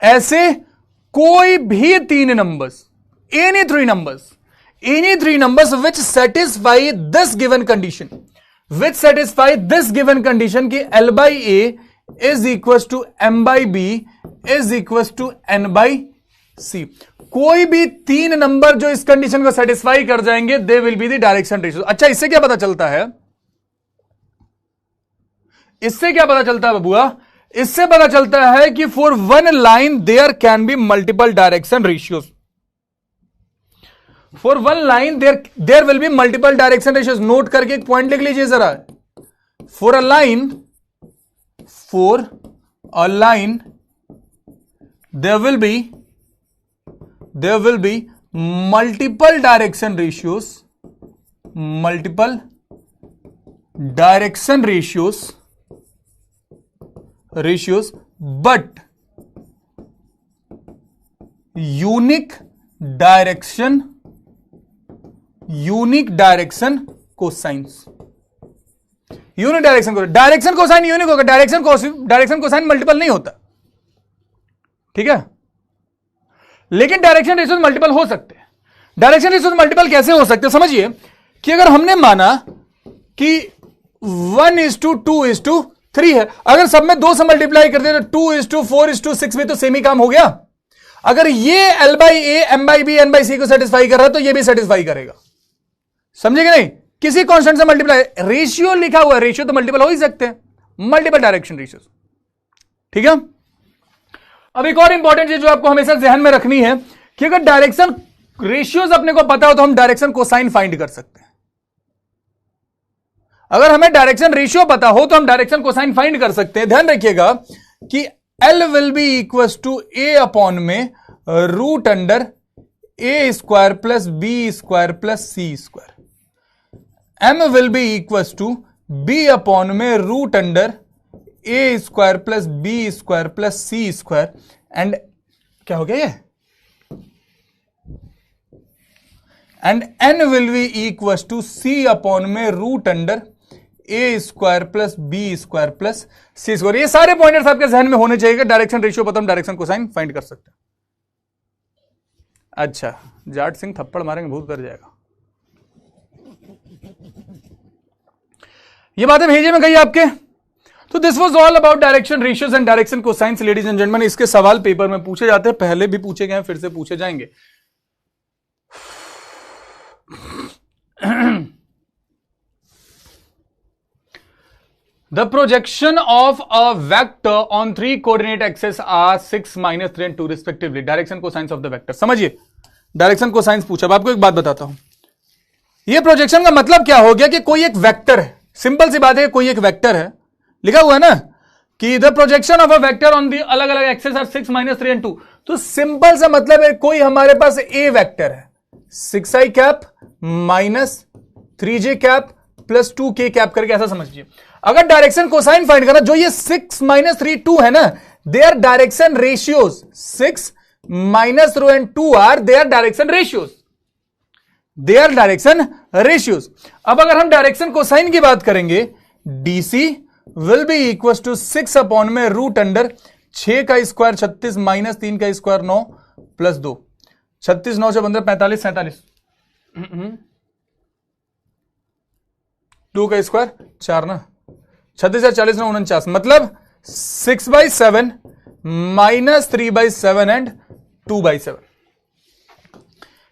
ऐसे कोई भी तीन numbers, any three numbers which satisfy this given condition, which satisfy this given condition की L by A is equal to M by B is equal to N by C। कोई भी तीन नंबर जो इस कंडीशन को satisfy कर जाएंगे, they will be the direction ratio. अच्छा, इससे क्या पता चलता है? इससे क्या पता चलता है बबुआ? इससे पता चलता है कि for one line there can be multiple direction ratios. For one line there will be multiple direction ratios. Note करके एक पॉइंट लिख लीजिए जरा। For a line there will be multiple direction ratios, but unique direction cosines। Direction cosine unique होगा, direction cosine multiple नहीं होता, ठीक है? लेकिन डायरेक्शन रेशियोज मल्टीपल हो सकते हैं। डायरेक्शन रेशियोज मल्टीपल कैसे हो सकते हैं? समझिए कि अगर हमने माना कि 1:2:3 है, अगर सब में 2 से मल्टीप्लाई कर दे तो 2:4:6 भी तो सेम ही काम हो गया। अगर ये L by A, M by B, N by C को सेटिस्फाई कर रहा है तो ये भी सेटिस्फाई करेगा। समझेंगे नहीं? किसी कांस्टेंट से मल्टीप्लाई, रेशियो लिखा हुआ है, रेशियो तो मल्टीपल हो ही सकते हैं, मल्टीपल डायरेक्शन रेशियो, ठीक है? अब एक और इंपॉर्टेंट चीज जो आपको हमेशा ध्यान में रखनी है कि अगर डायरेक्शन रेशियोज अपने को पता हो तो हम डायरेक्शन कोसाइन फाइंड कर सकते हैं। अगर हमें डायरेक्शन रेशियो पता हो तो हम डायरेक्शन कोसाइन फाइंड कर सकते हैं। ध्यान रखिएगा कि L will be equal to A upon में root under A square plus B square plus C square. M will be equal to B upon में root under A square plus B square plus C square. And क्या हो गया ये? And N will be equal to C upon में root under A square plus B square plus C square. ये सारे pointers आपके जहन में होने चाहिए। डायरेक्शन रेशियो पता हम डायरेक्शन कोसाइन फाइंड कर सकते हैं। अच्छा, जाट सिंह थप्पड़ मारेंगे भूत कर जाएगा। ये बातें भेजे में गई आपके। तो this was all about direction ratios and direction cosines ladies and gentleman. इसके सवाल पेपर में पूछे जाते हैं, पहले भी पूछे गए हैं, फिर से पूछे जाएंगे। The projection of a vector on 3 coordinate axes are 6, -3 and 2 respectively. Direction cosines of the vector. समझिए, डायरेक्शन कोसाइंस पूछा। अब आपको एक बात बताता हूं। ये प्रोजेक्शन का मतलब क्या हो गया कि कोई एक वेक्टर है। सिंपल सी बात है, कोई एक वेक्टर है, लिखा हुआ है ना कि the projection of a vector on the अलग अलग एक्सेस आर 6, -3 and 2। तो सिंपल सा मतलब है कोई हमारे पास ए वेक्टर है, 6i cap minus 3j cap plus 2k cap करके, ऐसा समझिए। अगर डायरेक्शन कोसाइन फाइंड करना, जो ये 6 - 3 2 है ना, they are direction ratios. 6 - row and 2 are they are direction ratios, they are direction ratios. अब अगर हम डायरेक्शन कोसाइन की बात करेंगे, DC will be equal to 6 upon में रूट अंडर 6 का स्क्वायर 36 माइनस 3 का स्क्वायर 9 प्लस 2। 36 9 से 15 45 47, 2 का स्क्वायर 4 ना, 36 40 9 49, मतलब 6/7 minus 3/7 and 2/7।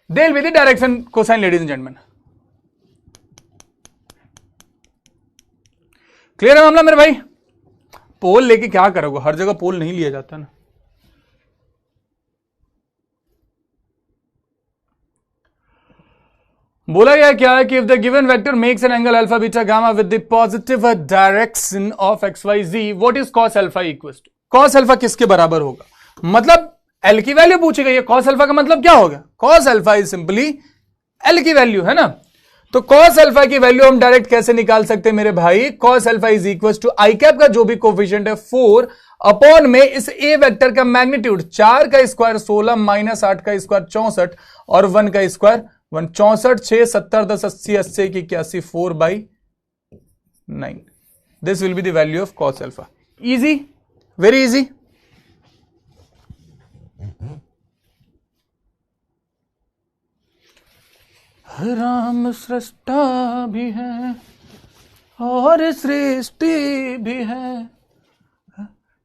They'll be the direction cosine, ladies and gentlemen. Clear है मामला मेरे भाई? पोल लेके क्या करोगे? हर जगह पोल नहीं लिया जाता ना। बोला गया क्या है कि if the given vector makes an angle alpha beta gamma with the positive direction of xyz, what is cos alpha equals to? Cos alpha किसके बराबर होगा, मतलब एल की वैल्यू पूछी गई है, कॉस अल्फा का मतलब क्या होगा, cos alpha is simply L की वैल्यू, है ना। तो कॉस अल्फा की वैल्यू हम डायरेक्ट कैसे निकाल सकते हैं मेरे भाई, cos alpha is equal to I cap का जो भी कोफिशिएंट है 4 अपॉन में इस ए वेक्टर का मैग्नीट्यूड 4 का स्क्वायर 16 माइनस 8 का स्क्वायर 64 और 1 का स्क्वायर 1, 64 6 70 10 80 80 की 81 4/9। This will be the value of cos alpha. Easy, very easy. Ram सृष्टा भी है और सृष्टि भी है।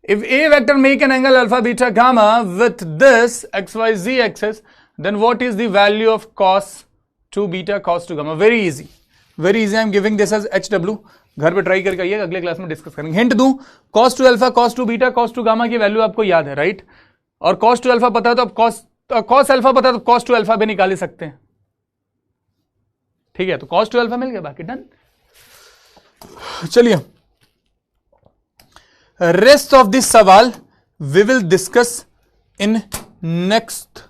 If a vector make an angle alpha beta gamma with this xyz axis, then what is the value of cos 2 beta cos 2 gamma? Very easy, very easy. I am giving this as hw. घर पे try करके आइए, अगले class में discuss करेंगे। Hint दूं, cos 2 alpha cos 2 beta cos 2 gamma की value आपको याद है, राइट। और cos 2 अल्फा पता है तो आप cos अल्फा पता है तो cos 2 अल्फा भी निकाल ही सकते हैं, ठीक है। तो cos 2 अल्फा मिल गया, बाकी डन। चलिए, रेस्ट ऑफ दिस सवाल we will discuss in next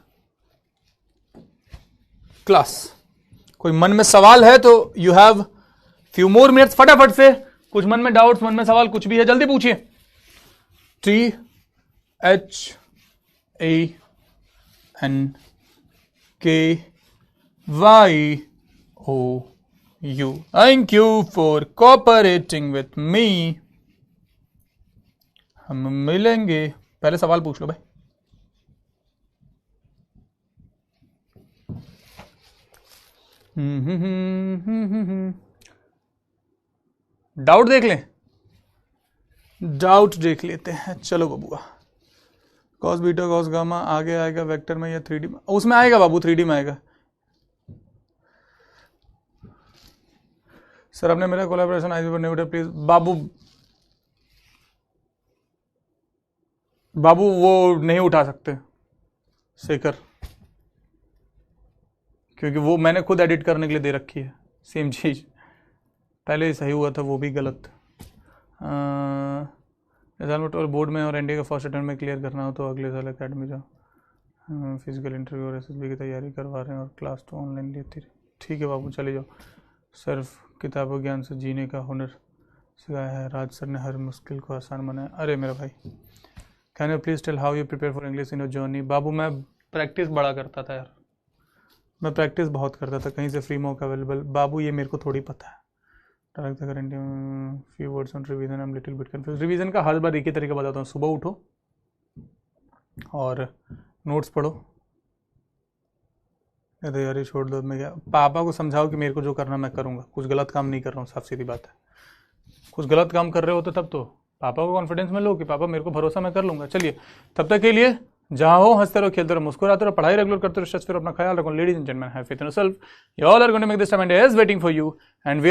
class. कोई मन में सवाल है तो you have few more minutes, फटाफट से कुछ मन में डाउट्स, मन में सवाल कुछ भी है जल्दी पूछिए। THANKYOU, thank you for cooperating with me. हम मिलेंगे, पहले सवाल पूछ लो भाई। डाउट देख लें, डाउट देख लेते हैं। चलो बबुआ, कॉस बीटा कॉस गामा आगे आएगा वेक्टर में या 3D में? उसमें आएगा बाबू, 3D में आएगा। सर आपने मेरा कोलैबोरेशन आईजी पर नहीं उठा प्लीज। बाबू वो नहीं उठा सकते शेखर, क्योंकि वो मैंने खुद एडिट करने के लिए दे रखी है सेम चीज। पहले ही सही हुआ था, वो भी गलत। और बोर्ड में और एनडीए का फर्स्ट अटेम्प्ट में क्लियर करना हो तो अगले साल अकेडमी जाओ। फिजिकल इंटरव्यू और एसएसबी की तैयारी करवा रहे हैं और क्लास तो ऑनलाइन लेती रही। ठीक है बाबू, चले जाओ। सिर्फ किताबों ज्ञान से जीने का हुनर सिखाया है, राज सर ने हर मुश्किल को आसान बनाया। अरे मेरा भाई, can you please tell how you prepare for English in your journey? बाबू मैं प्रैक्टिस बड़ा करता था यार, मैं प्रैक्टिस बहुत करता था, कहीं से फ्री मॉक अवेलेबल। बाबू ये मेरे को थोड़ी पता है। Few words on revision, I am little bit confuse. Revision का हर बार एक ही तरीका बताता हूँ, सुबह उठो और नोट्स पढ़ो। तैयारी छोड़ दो। मैं क्या, पापा को समझाओ कि मेरे को जो करना मैं करूँगा, कुछ गलत काम नहीं कर रहा हूँ, साफ सीधी बात है। कुछ गलत काम कर रहे हो तो तब तो पापा को कॉन्फिडेंस में लो कि पापा मेरे को भरोसा मैं कर लूँगा। चलिए, तब तक के लिए जहाँ हो हंसते रहो, खेलते रहो, मुस्कुराते रहो, पढ़ाई रेगुलर करते रहो, फिर अपना ख्याल रखो। Ladies and gentleman, have faith in yourself, you all are going to make this time and is waiting for you and